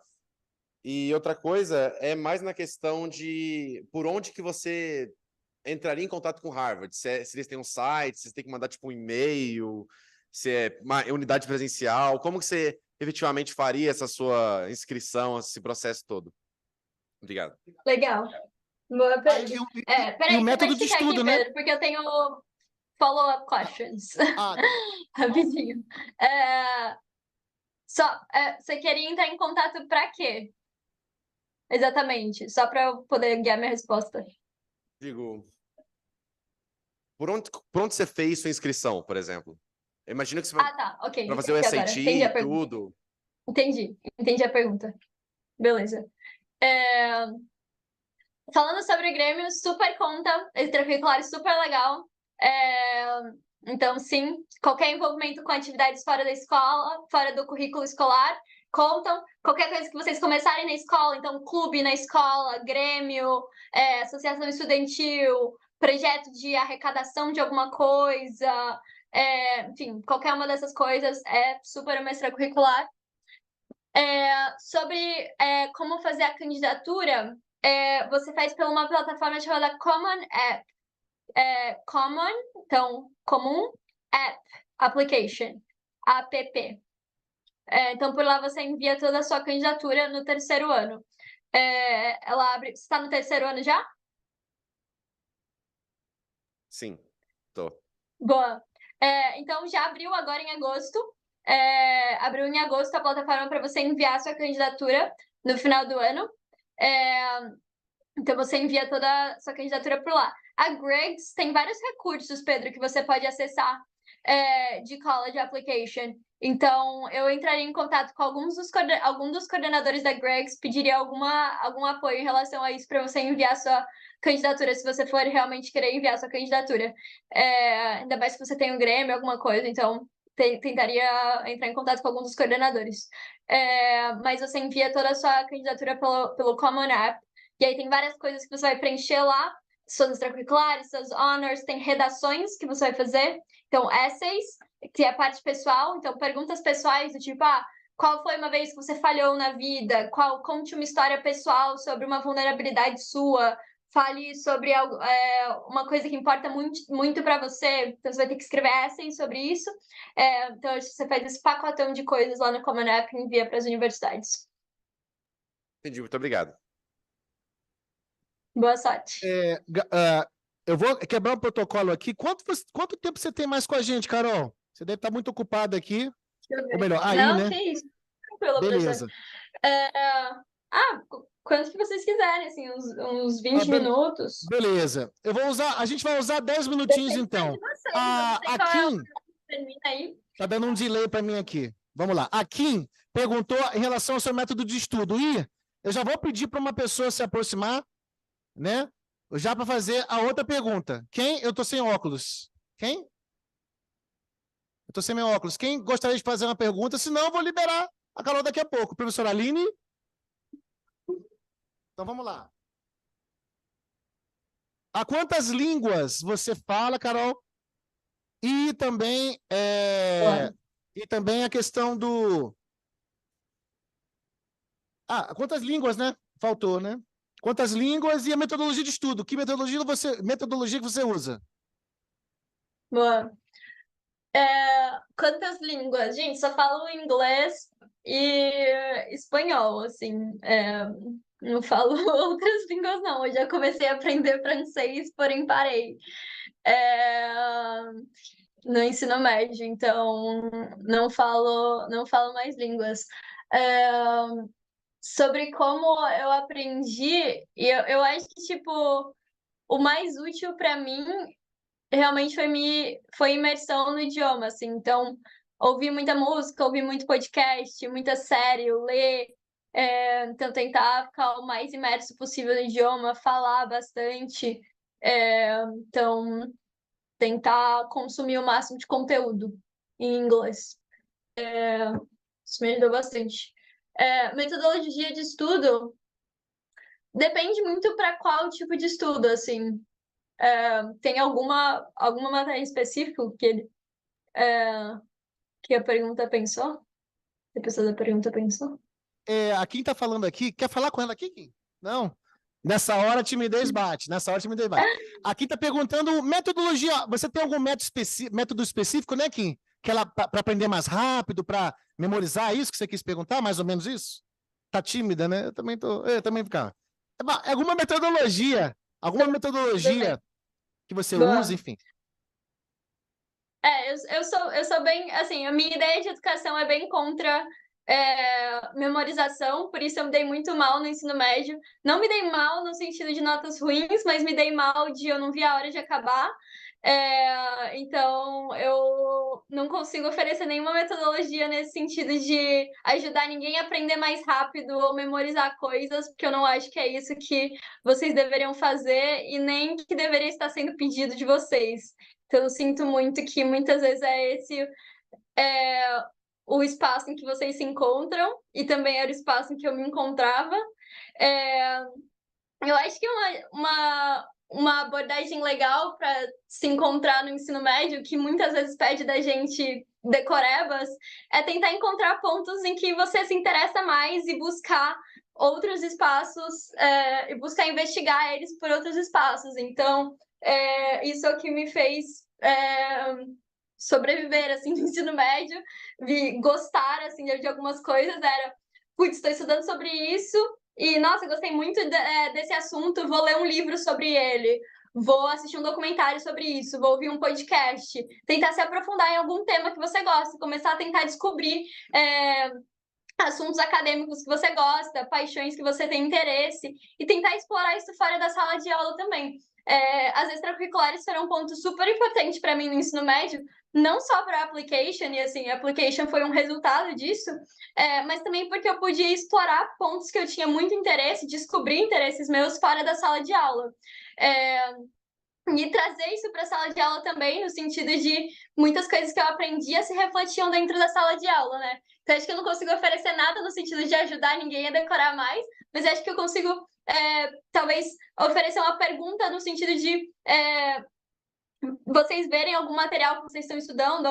E outra coisa é mais na questão de por onde que você entraria em contato com Harvard. Se eles têm um site, se você tem que mandar tipo um e-mail, se é uma unidade presencial. Como que você efetivamente faria essa sua inscrição, esse processo todo? Obrigado. Legal. Boa pergunta. Peraí, o método de ficar estudo, aqui, né? Pedro, porque eu tenho follow-up questions. Rapidinho. Você queria entrar em contato para quê? Exatamente, só para eu poder guiar minha resposta. Digo, por onde você fez sua inscrição, por exemplo? Eu imagino que você vai tá, ok. para fazer o Agora. SAT Entendi a e pergunta. tudo. Entendi a pergunta. Beleza. Falando sobre o Grêmio, super conta, extracurricular super legal. Então, sim, qualquer envolvimento com atividades fora da escola, fora do currículo escolar, contam. Qualquer coisa que vocês começarem na escola, então, clube na escola, Grêmio, associação estudantil, projeto de arrecadação de alguma coisa, enfim, qualquer uma dessas coisas é super uma extracurricular. Sobre como fazer a candidatura, você faz por uma plataforma chamada Common App. Common, então, comum, App, Application, app. Então, por lá você envia toda a sua candidatura no 3º ano. Ela abre... Você está no 3º ano já? Sim, tô. Boa. Então, já abriu agora em agosto. Abriu em agosto a plataforma para você enviar a sua candidatura no final do ano. Então, você envia toda a sua candidatura por lá. A Greggs tem vários recursos, Pedro, que você pode acessar de college application. Então, eu entraria em contato com algum dos coordenadores da Greggs, pediria algum apoio em relação a isso para você enviar sua candidatura, se você for realmente querer enviar sua candidatura. Ainda mais se você tem um Grêmio, alguma coisa, então tentaria entrar em contato com algum dos coordenadores. Mas você envia toda a sua candidatura pelo Common App. E aí tem várias coisas que você vai preencher lá, suas extracurriculares, seus honors, tem redações que você vai fazer, então essays, que é a parte pessoal, então perguntas pessoais do tipo, qual foi uma vez que você falhou na vida? Conte uma história pessoal sobre uma vulnerabilidade sua, fale sobre algo, uma coisa que importa muito, muito para você, então você vai ter que escrever essays sobre isso, então você faz esse pacotão de coisas lá no Common App e envia para as universidades. Entendi, muito obrigado. Boa sorte. Eu vou quebrar um protocolo aqui. Quanto tempo você tem mais com a gente, Carol? Você deve estar muito ocupada aqui. Ou melhor, aí, Não, né? que isso. Tranquilo, Beleza. Quanto que vocês quiserem, assim, uns 20 minutos. Beleza. A gente vai usar 10 minutinhos, Depende então. de vocês, A eu não sei qual é o Kim, horário que termina aí. tá dando um delay para mim aqui. Vamos lá. A Kim perguntou em relação ao seu método de estudo. E eu já vou pedir para uma pessoa se aproximar, né? Já para fazer a outra pergunta. Quem? Eu tô sem óculos. Quem? Eu tô sem meu óculos. Quem gostaria de fazer uma pergunta? Senão eu vou liberar a Carol daqui a pouco. Professora Aline? Então vamos lá. A quantas línguas você fala, Carol? E também, a questão do... quantas línguas, né? Faltou, né? Quantas línguas e a metodologia de estudo? Que metodologia que você usa? Boa. Quantas línguas? Gente, só falo inglês e espanhol, assim. Não falo outras línguas, não. Eu já comecei a aprender francês, porém parei. No ensino médio, então não falo mais línguas. Sobre como eu aprendi, eu acho que, tipo, o mais útil para mim realmente foi imersão no idioma, assim. Então, ouvir muita música, ouvir muito podcast, muita série, ler, então tentar ficar o mais imerso possível no idioma, falar bastante, então tentar consumir o máximo de conteúdo em inglês. Isso me ajudou bastante. Metodologia de estudo depende muito para qual tipo de estudo, assim. Tem alguma matéria específica que a pergunta pensou? Que a pessoa da pergunta pensou? A Kim tá falando aqui. Quer falar com ela aqui, Kim? Não? Nessa hora a timidez bate. A Kim tá perguntando metodologia. Você tem algum método específico, né, Kim? Para aprender mais rápido, para memorizar isso que você quis perguntar? Mais ou menos isso? Tá tímida, né? Eu também ficava. Alguma metodologia que você Boa. usa, enfim. Eu sou bem, assim, a minha ideia de educação é bem contra memorização, por isso eu me dei muito mal no ensino médio. Não me dei mal no sentido de notas ruins, mas me dei mal de eu não vi a hora de acabar. Então, eu não consigo oferecer nenhuma metodologia nesse sentido de ajudar ninguém a aprender mais rápido ou memorizar coisas, porque eu não acho que é isso que vocês deveriam fazer e nem que deveria estar sendo pedido de vocês. Então, eu sinto muito que muitas vezes esse o espaço em que vocês se encontram, e também era o espaço em que eu me encontrava. Eu acho que uma abordagem legal para se encontrar no ensino médio, que muitas vezes pede da gente decorebas, é tentar encontrar pontos em que você se interessa mais e buscar outros espaços, e buscar investigar eles por outros espaços. Então, isso é o que me fez sobreviver, assim, no ensino médio, gostar, assim, de algumas coisas, putz, estou estudando sobre isso, e, nossa, gostei muito desse assunto, vou ler um livro sobre ele, vou assistir um documentário sobre isso, vou ouvir um podcast, tentar se aprofundar em algum tema que você gosta, começar a tentar descobrir assuntos acadêmicos que você gosta, paixões que você tem interesse, e tentar explorar isso fora da sala de aula também. As extracurriculares foram um ponto super importante para mim no ensino médio, não só para a application, e assim, a application foi um resultado disso, mas também porque eu podia explorar pontos que eu tinha muito interesse, descobrir interesses meus fora da sala de aula. E trazer isso para a sala de aula também, no sentido de muitas coisas que eu aprendia se refletiam dentro da sala de aula, né? Então, acho que eu não consigo oferecer nada no sentido de ajudar ninguém a decorar mais, mas acho que eu consigo talvez oferecer uma pergunta no sentido de vocês verem algum material que vocês estão estudando,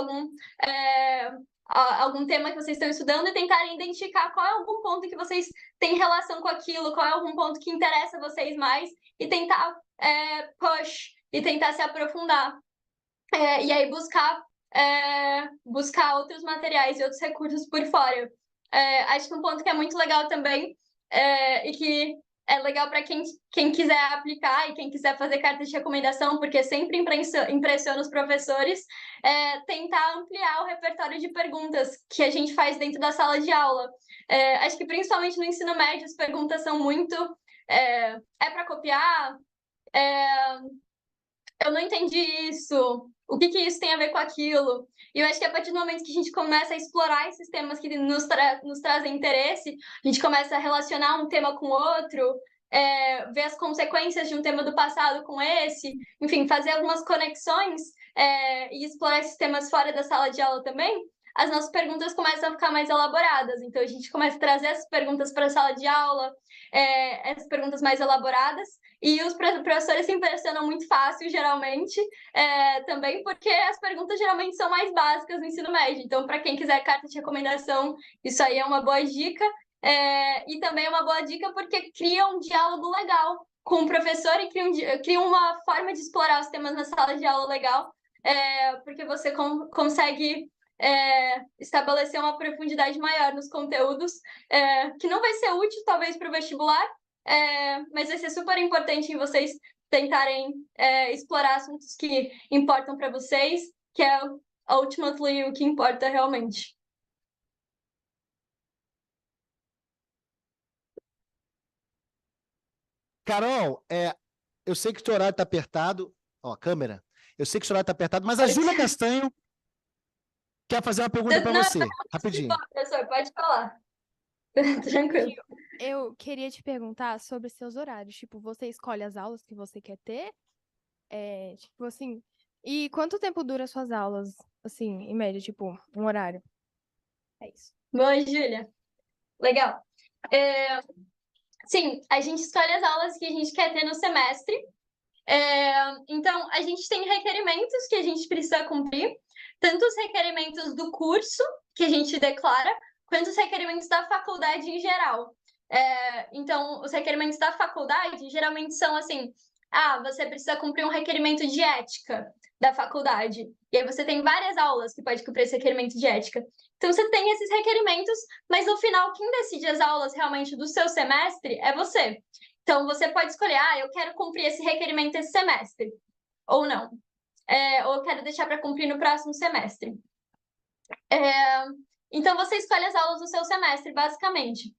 algum tema que vocês estão estudando e tentarem identificar qual é algum ponto que vocês têm relação com aquilo, qual é algum ponto que interessa vocês mais e tentar push e tentar se aprofundar. E aí buscar outros materiais e outros recursos por fora. Acho que um ponto que é muito legal também e que é legal para quem quiser aplicar e quem quiser fazer carta de recomendação, porque sempre impressiona os professores, tentar ampliar o repertório de perguntas que a gente faz dentro da sala de aula. Acho que principalmente no ensino médio as perguntas são muito para copiar? Eu não entendi isso. O que isso tem a ver com aquilo? E eu acho que a partir do momento que a gente começa a explorar esses temas que nos trazem interesse, a gente começa a relacionar um tema com outro, ver as consequências de um tema do passado com esse, enfim, fazer algumas conexões e explorar esses temas fora da sala de aula também, as nossas perguntas começam a ficar mais elaboradas. Então, a gente começa a trazer essas perguntas para a sala de aula, essas perguntas mais elaboradas, e os professores se impressionam muito fácil, geralmente, também porque as perguntas geralmente são mais básicas no ensino médio. Então, para quem quiser carta de recomendação, isso aí é uma boa dica. E também é uma boa dica porque cria um diálogo legal com o professor e cria uma forma de explorar os temas na sala de aula legal, porque você consegue estabelecer uma profundidade maior nos conteúdos, que não vai ser útil, talvez, para o vestibular, mas vai ser super importante em vocês tentarem explorar assuntos que importam para vocês, que é, ultimately, o que importa realmente. Carol, eu sei que o seu horário está apertado. Ó, câmera. Eu sei que o seu horário está apertado, mas a Júlia Castanho quer fazer uma pergunta para você. Rapidinho. Professor, pode falar. Tranquilo. Eu queria te perguntar sobre seus horários. Tipo, você escolhe as aulas que você quer ter? Tipo assim... E quanto tempo dura suas aulas, assim, em média, tipo, um horário? É isso. Boa, Júlia. Legal. Sim, a gente escolhe as aulas que a gente quer ter no semestre. Então, a gente tem requerimentos que a gente precisa cumprir, tanto os requerimentos do curso que a gente declara, quanto os requerimentos da faculdade em geral. Então, os requerimentos da faculdade geralmente são assim: você precisa cumprir um requerimento de ética da faculdade. E aí você tem várias aulas que pode cumprir esse requerimento de ética. Então, você tem esses requerimentos, mas no final, quem decide as aulas realmente do seu semestre é você. Então, você pode escolher, eu quero cumprir esse requerimento esse semestre, ou não. Ou eu quero deixar para cumprir no próximo semestre. Então, você escolhe as aulas do seu semestre, basicamente.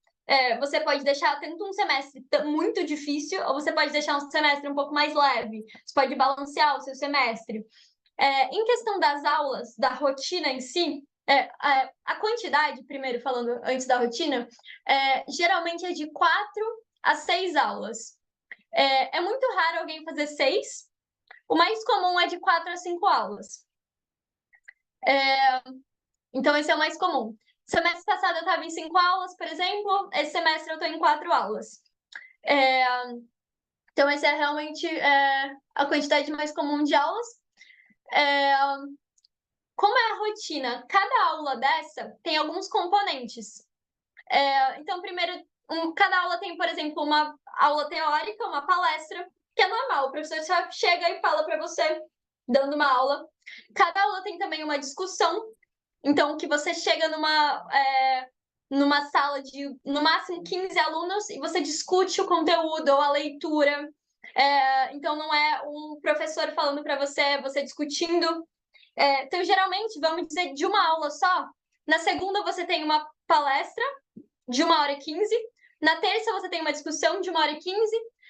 Você pode deixar tanto um semestre muito difícil, ou você pode deixar um semestre um pouco mais leve. Você pode balancear o seu semestre. Em questão das aulas, da rotina em si, a quantidade, primeiro falando antes da rotina, geralmente é de 4 a 6 aulas. É muito raro alguém fazer 6. O mais comum é de 4 a 5 aulas. Então, esse é o mais comum. Semestre passado eu estava em 5 aulas, por exemplo. Esse semestre eu estou em 4 aulas. Então, essa é realmente a quantidade mais comum de aulas. Como é a rotina? Cada aula dessa tem alguns componentes. Então, primeiro, cada aula tem, por exemplo, uma aula teórica, uma palestra, que é normal. O professor só chega e fala para você, dando uma aula. Cada aula tem também uma discussão. Então, que você chega numa sala de, no máximo, 15 alunos e você discute o conteúdo ou a leitura. Então, não é um professor falando para você, você discutindo. Então, geralmente, vamos dizer, de uma aula só. Na segunda, você tem uma palestra de 1h15. Na terça, você tem uma discussão de 1h15.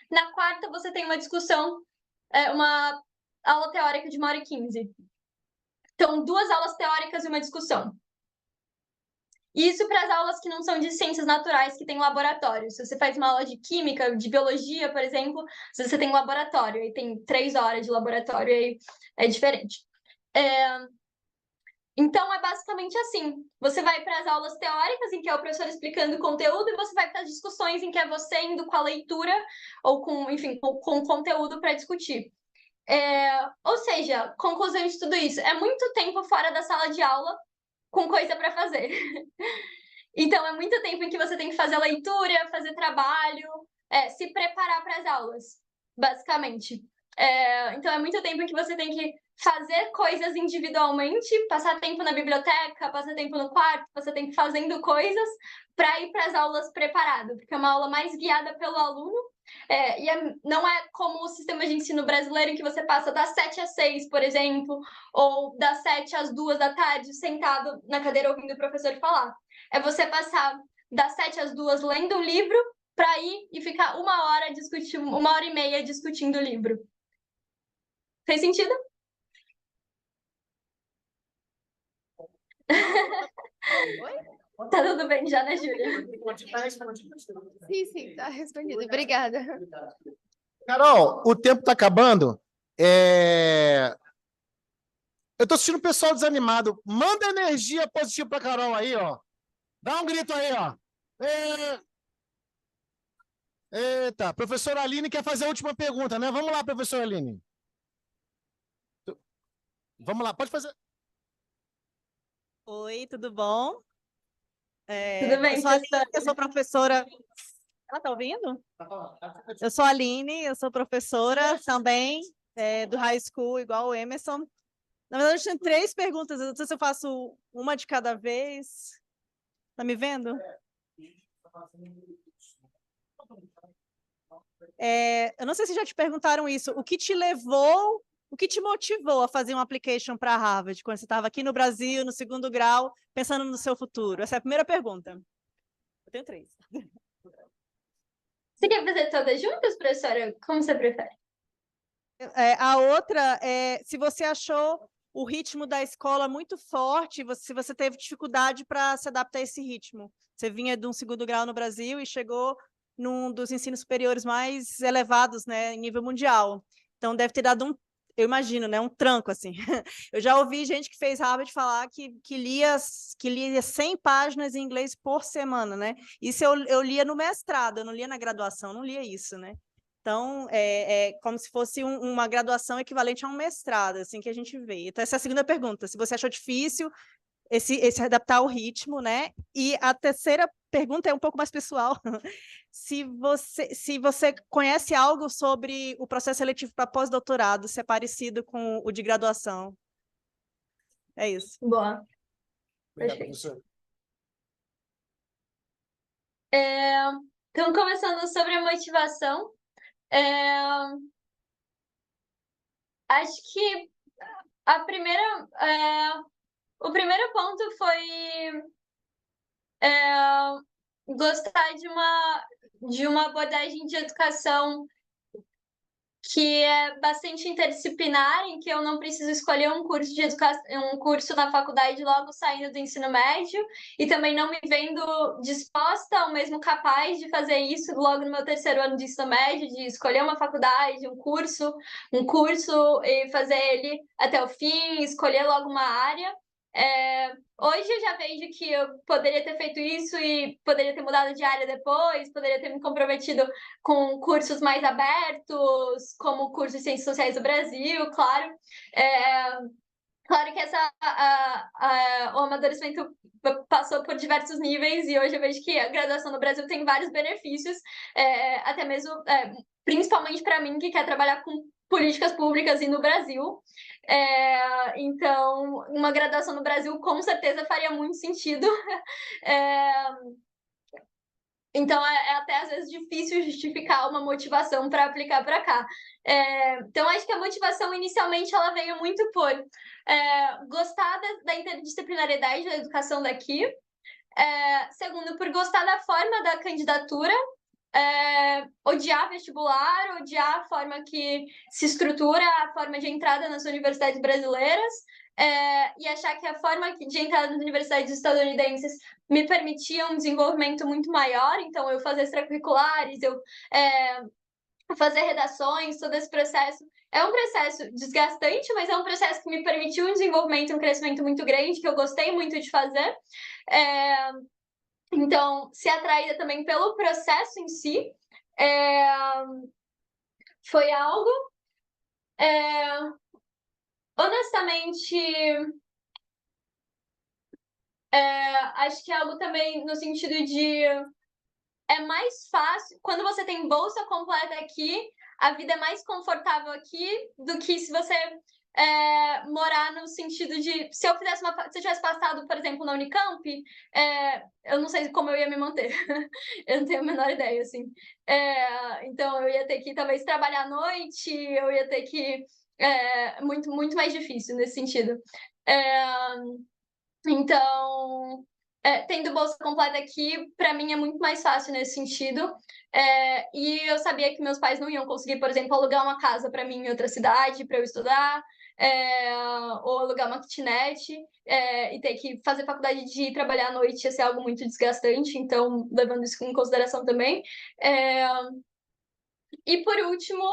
Na quarta, você tem uma discussão, uma aula teórica de 1h15. Então, 2 aulas teóricas e uma discussão. Isso para as aulas que não são de ciências naturais, que tem laboratório. Se você faz uma aula de química, de biologia, por exemplo, se você tem laboratório, aí tem 3 horas de laboratório, aí é diferente. Então, é basicamente assim. Você vai para as aulas teóricas, em que é o professor explicando o conteúdo, e você vai para as discussões, em que é você indo com a leitura, ou com, enfim, com o conteúdo para discutir. Ou seja, conclusão de tudo isso, é muito tempo fora da sala de aula com coisa para fazer. Então, é muito tempo em que você tem que fazer leitura, fazer trabalho, se preparar para as aulas, basicamente. Então, é muito tempo em que você tem que fazer coisas individualmente, passar tempo na biblioteca, passar tempo no quarto, passar tempo fazendo coisas para ir para as aulas preparado, porque é uma aula mais guiada pelo aluno. Não é como o sistema de ensino brasileiro, em que você passa das 7 às 6, por exemplo, ou das 7 às 2 da tarde, sentado na cadeira ouvindo o professor falar. É você passar das 7 às 2 lendo um livro para ir e ficar 1h30 discutindo o livro. Fez sentido? Tá tudo bem já, né, Júlia? Sim, tá respondido. Obrigada. Carol, o tempo está acabando. Eu tô assistindo o pessoal desanimado. Manda energia positiva para Carol aí, ó. Dá um grito aí, ó. Eita, professora Aline quer fazer a última pergunta, né? Vamos lá, professora Aline. Vamos lá, pode fazer. Oi, tudo bom? Tudo bem, eu sou a Aline, professora? eu sou professora. Ela tá ouvindo? Eu sou a Aline, eu sou professora também do high school, igual o Emerson. Na verdade, eu tenho 3 perguntas, eu não sei se eu faço uma de cada vez. Tá me vendo? Eu não sei se já te perguntaram isso. O que te motivou a fazer um application para Harvard, quando você estava aqui no Brasil, no 2º grau, pensando no seu futuro? Essa é a primeira pergunta. Eu tenho 3. Você quer fazer todas juntas, professora? Como você prefere? A outra é se você achou o ritmo da escola muito forte, se você teve dificuldade para se adaptar a esse ritmo. Você vinha de um 2º grau no Brasil e chegou num dos ensinos superiores mais elevados, né, em nível mundial. Então, deve ter dado eu imagino, né, um tranco, assim. Eu já ouvi gente que fez Harvard falar que lia 100 páginas em inglês por semana, né? Isso eu lia no mestrado, eu não lia na graduação, não lia isso, né? Então, é como se fosse uma graduação equivalente a um mestrado, assim que a gente vê. Então, essa é a segunda pergunta. Se você achou difícil esse adaptar ao ritmo, né? E a terceira pergunta é um pouco mais pessoal. Se você conhece algo sobre o processo seletivo para pós-doutorado, se é parecido com o de graduação. É isso. Boa. Obrigado, Perfeito. professor. Então, começando sobre a motivação, acho que o primeiro ponto foi gostar de uma abordagem de educação que é bastante interdisciplinar, em que eu não preciso escolher um curso de um curso na faculdade logo saindo do ensino médio, e também não me vendo disposta ou mesmo capaz de fazer isso logo no meu 3º ano de ensino médio, de escolher uma faculdade, um curso e fazer ele até o fim, escolher logo uma área. Hoje eu já vejo que eu poderia ter feito isso e poderia ter mudado de área depois, poderia ter me comprometido com cursos mais abertos, como o curso de Ciências Sociais do Brasil, claro. Claro que o amadurecimento passou por diversos níveis e hoje eu vejo que a graduação no Brasil tem vários benefícios, até mesmo, principalmente para mim, que quer trabalhar com políticas públicas e no Brasil. Então, uma graduação no Brasil com certeza faria muito sentido. Então, até às vezes difícil justificar uma motivação para aplicar para cá. Então, acho que a motivação inicialmente ela veio muito por gostar da interdisciplinariedade da educação daqui. Segundo, por gostar da forma da candidatura. Odiar vestibular, odiar a forma que se estrutura a forma de entrada nas universidades brasileiras, e achar que a forma de entrada nas universidades estadunidenses me permitia um desenvolvimento muito maior, então eu fazer extracurriculares, eu fazer redações, todo esse processo. É um processo desgastante, mas é um processo que me permitiu um desenvolvimento, um crescimento muito grande, que eu gostei muito de fazer. Então, ser atraída também pelo processo em si, foi algo, honestamente, acho que é algo também no sentido de é mais fácil, quando você tem bolsa completa aqui, a vida é mais confortável aqui do que se você morar no sentido de, se eu tivesse passado, por exemplo, na Unicamp, eu não sei como eu ia me manter. Eu não tenho a menor ideia, assim. Então, eu ia ter que, talvez, trabalhar à noite, eu ia ter que... muito, muito mais difícil nesse sentido. Então, tendo bolsa completa aqui, para mim é muito mais fácil nesse sentido. E eu sabia que meus pais não iam conseguir, por exemplo, alugar uma casa para mim em outra cidade para eu estudar, ou alugar uma kitnet, e ter que fazer faculdade de trabalhar à noite ia ser algo muito desgastante, então, levando isso em consideração também. E por último,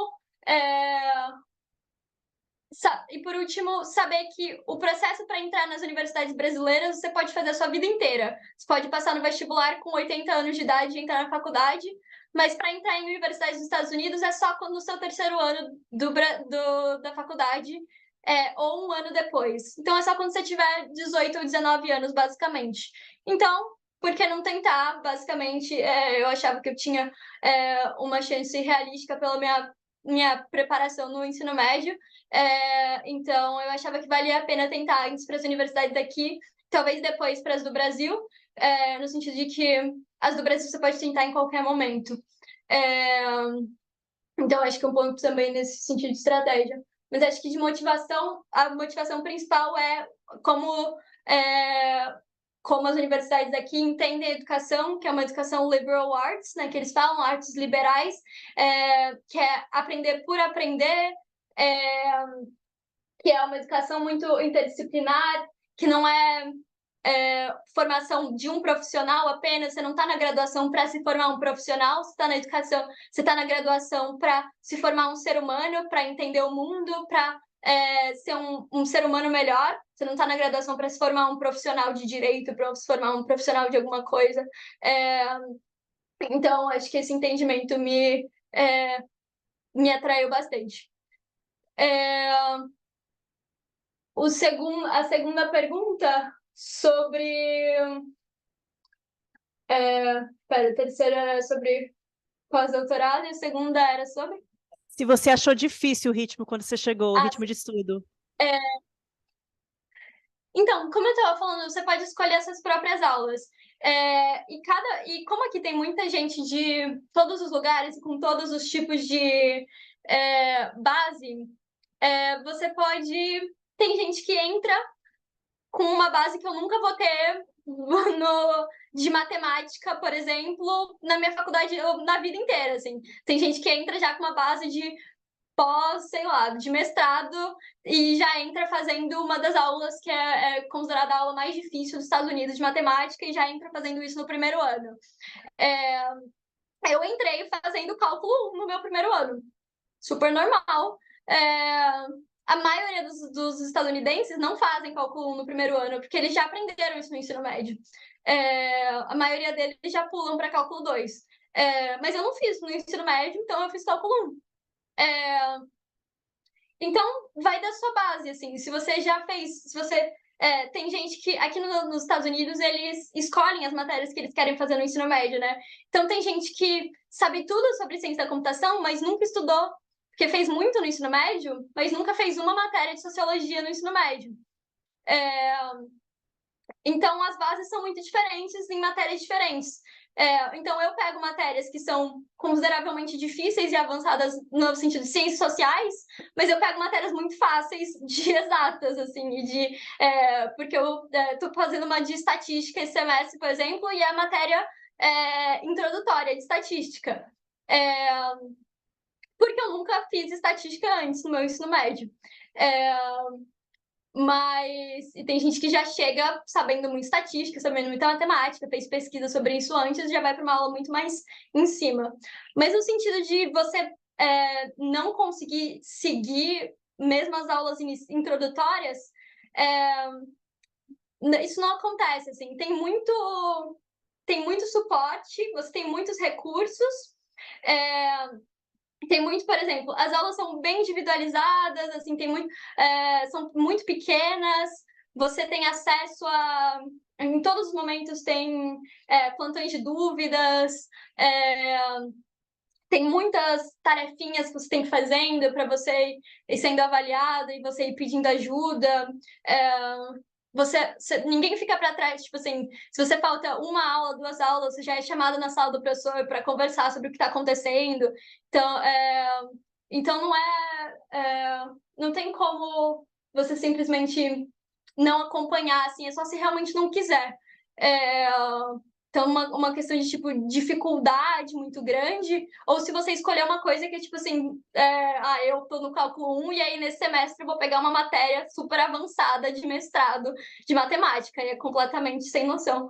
saber que o processo para entrar nas universidades brasileiras você pode fazer a sua vida inteira. Você pode passar no vestibular com 80 anos de idade e entrar na faculdade, mas para entrar em universidades dos Estados Unidos é só no seu terceiro ano da faculdade, ou um ano depois. Então é só quando você tiver 18 ou 19 anos, basicamente. Então, por que não tentar? Basicamente, eu achava que eu tinha uma chance realística pela minha preparação no ensino médio. Então, eu achava que valia a pena tentar antes para as universidades daqui, talvez depois para as do Brasil, no sentido de que as do Brasil você pode tentar em qualquer momento. Então, acho que um ponto também nesse sentido de estratégia. Mas acho que de motivação, a motivação principal é como as universidades aqui entendem a educação, que é uma educação liberal arts, né, que eles falam, artes liberais, que é aprender por aprender, que é uma educação muito interdisciplinar, que não é formação de um profissional apenas, você não está na graduação para se formar um profissional, você está na educação, você está na graduação para se formar um ser humano, para entender o mundo, para ser um ser humano melhor. Você não está na graduação para se formar um profissional de direito, para se formar um profissional de alguma coisa. Então, acho que esse entendimento me atraiu bastante. A segunda pergunta sobre... a terceira era sobre pós-doutorado e a segunda era sobre... Se você achou difícil o ritmo quando você chegou, o ritmo de estudo. Então, como eu estava falando, você pode escolher essas próprias aulas. E como aqui tem muita gente de todos os lugares, com todos os tipos de base, você pode... Tem gente que entra com uma base que eu nunca vou ter de matemática, por exemplo, na minha faculdade, na vida inteira, assim. Tem gente que entra já com uma base de sei lá, de mestrado, e já entra fazendo uma das aulas que é considerada a aula mais difícil dos Estados Unidos de matemática, e já entra fazendo isso no primeiro ano. Eu entrei fazendo cálculo 1 no meu primeiro ano. Super normal. A maioria dos estadunidenses não fazem cálculo 1 no primeiro ano, porque eles já aprenderam isso no ensino médio. A maioria deles já pulam para cálculo 2. Mas eu não fiz no ensino médio, então eu fiz cálculo 1. Então, vai da sua base, assim. Se você já fez... Se você... tem gente que, aqui nos Estados Unidos, eles escolhem as matérias que eles querem fazer no ensino médio, né? Então, tem gente que sabe tudo sobre ciência da computação, mas nunca estudou, porque fez muito no ensino médio, mas nunca fez uma matéria de sociologia no ensino médio. Então, as bases são muito diferentes em matérias diferentes. Então, eu pego matérias que são consideravelmente difíceis e avançadas no sentido de ciências sociais, mas eu pego matérias muito fáceis de exatas, assim, porque eu estou fazendo uma de estatística esse semestre, por exemplo, e a matéria introdutória de estatística. Porque eu nunca fiz estatística antes no meu ensino médio. E tem gente que já chega sabendo muito estatística, sabendo muita matemática, fez pesquisa sobre isso antes e já vai para uma aula muito mais em cima. Mas no sentido de você não conseguir seguir mesmo as aulas introdutórias, isso não acontece, assim, tem muito suporte, você tem muitos recursos, tem muito, por exemplo, as aulas são bem individualizadas, assim, são muito pequenas, você tem acesso em todos os momentos tem plantões de dúvidas, tem muitas tarefinhas que você tem que ir fazendo para você ir sendo avaliado e você ir pedindo ajuda. Ninguém fica para trás, tipo assim, se você falta uma aula, 2 aulas, você já é chamado na sala do professor para conversar sobre o que está acontecendo. Então não tem como você simplesmente não acompanhar, assim, é só se realmente não quiser. Então, uma questão de, tipo, dificuldade muito grande, ou se você escolher uma coisa que é, tipo assim, eu tô no cálculo 1 e aí nesse semestre eu vou pegar uma matéria super avançada de mestrado de matemática, e é completamente sem noção.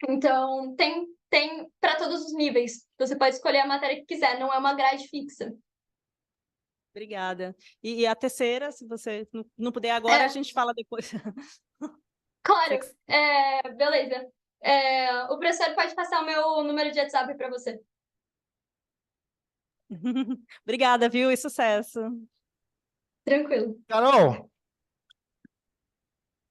Então, tem para todos os níveis. Você pode escolher a matéria que quiser, não é uma grade fixa. Obrigada. E a terceira, se você não puder agora, a gente fala depois. Claro, beleza. O professor pode passar o meu número de WhatsApp para você. Obrigada, viu? E sucesso. Tranquilo. Carol,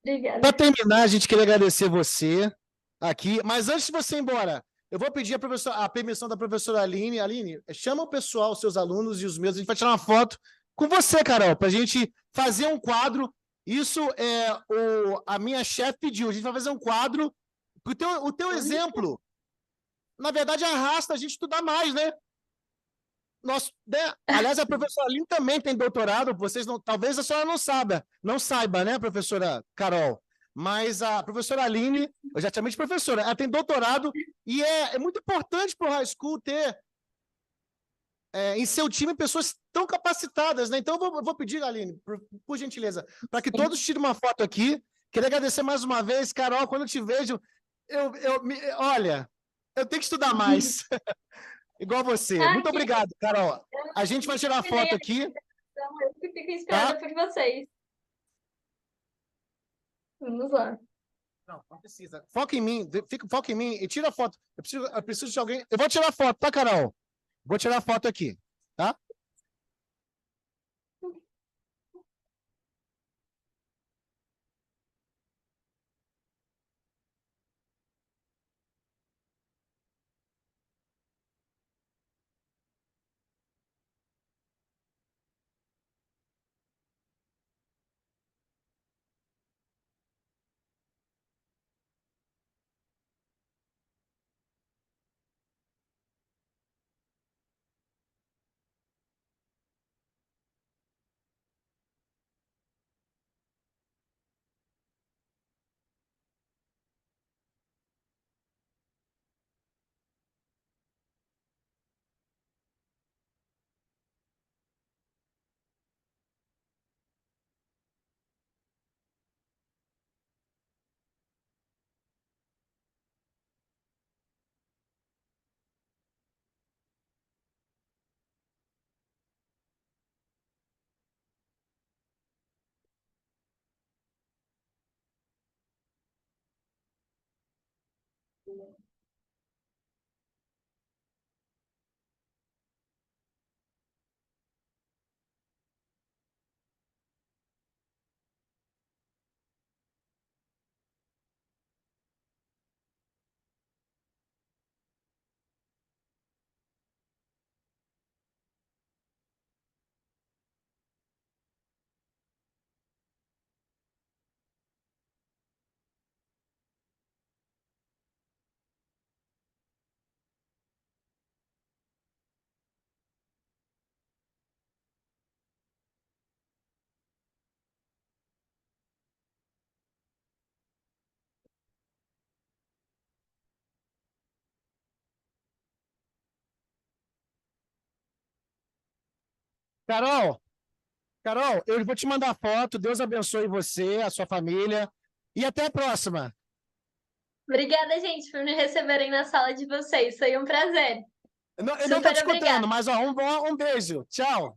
Obrigada. para terminar, a gente queria agradecer você aqui, mas antes de você ir embora, eu vou pedir a permissão da professora Aline. Aline, chama o pessoal, os seus alunos e os meus, a gente vai tirar uma foto com você, Carol, para a gente fazer um quadro. Isso a minha chefe pediu, a gente vai fazer um quadro. O teu exemplo, na verdade, arrasta a gente estudar mais, né? Aliás, a professora Aline também tem doutorado, talvez a senhora não saiba, né, professora Carol? Mas a professora Aline, eu já chamei de professora, ela tem doutorado e é muito importante para o high school ter em seu time pessoas tão capacitadas, né? Então eu vou pedir, Aline, por gentileza, para que todos tirem uma foto aqui. Queria agradecer mais uma vez, Carol, quando eu te vejo, olha, eu tenho que estudar mais. Igual você. Muito obrigado, Carol. A gente vai tirar foto aqui. Eu fico inspirada por vocês. Vamos lá. Não precisa. Foca em mim, foca em mim e tira a foto. Eu preciso de alguém. Eu vou tirar a foto, tá, Carol? Vou tirar a foto aqui, tá? Carol, eu vou te mandar foto. Deus abençoe você, a sua família. E até a próxima. Obrigada, gente, por me receberem na sala de vocês. Foi um prazer. Eu não tô Super te escutando, obrigada. mas ó, um beijo. Tchau.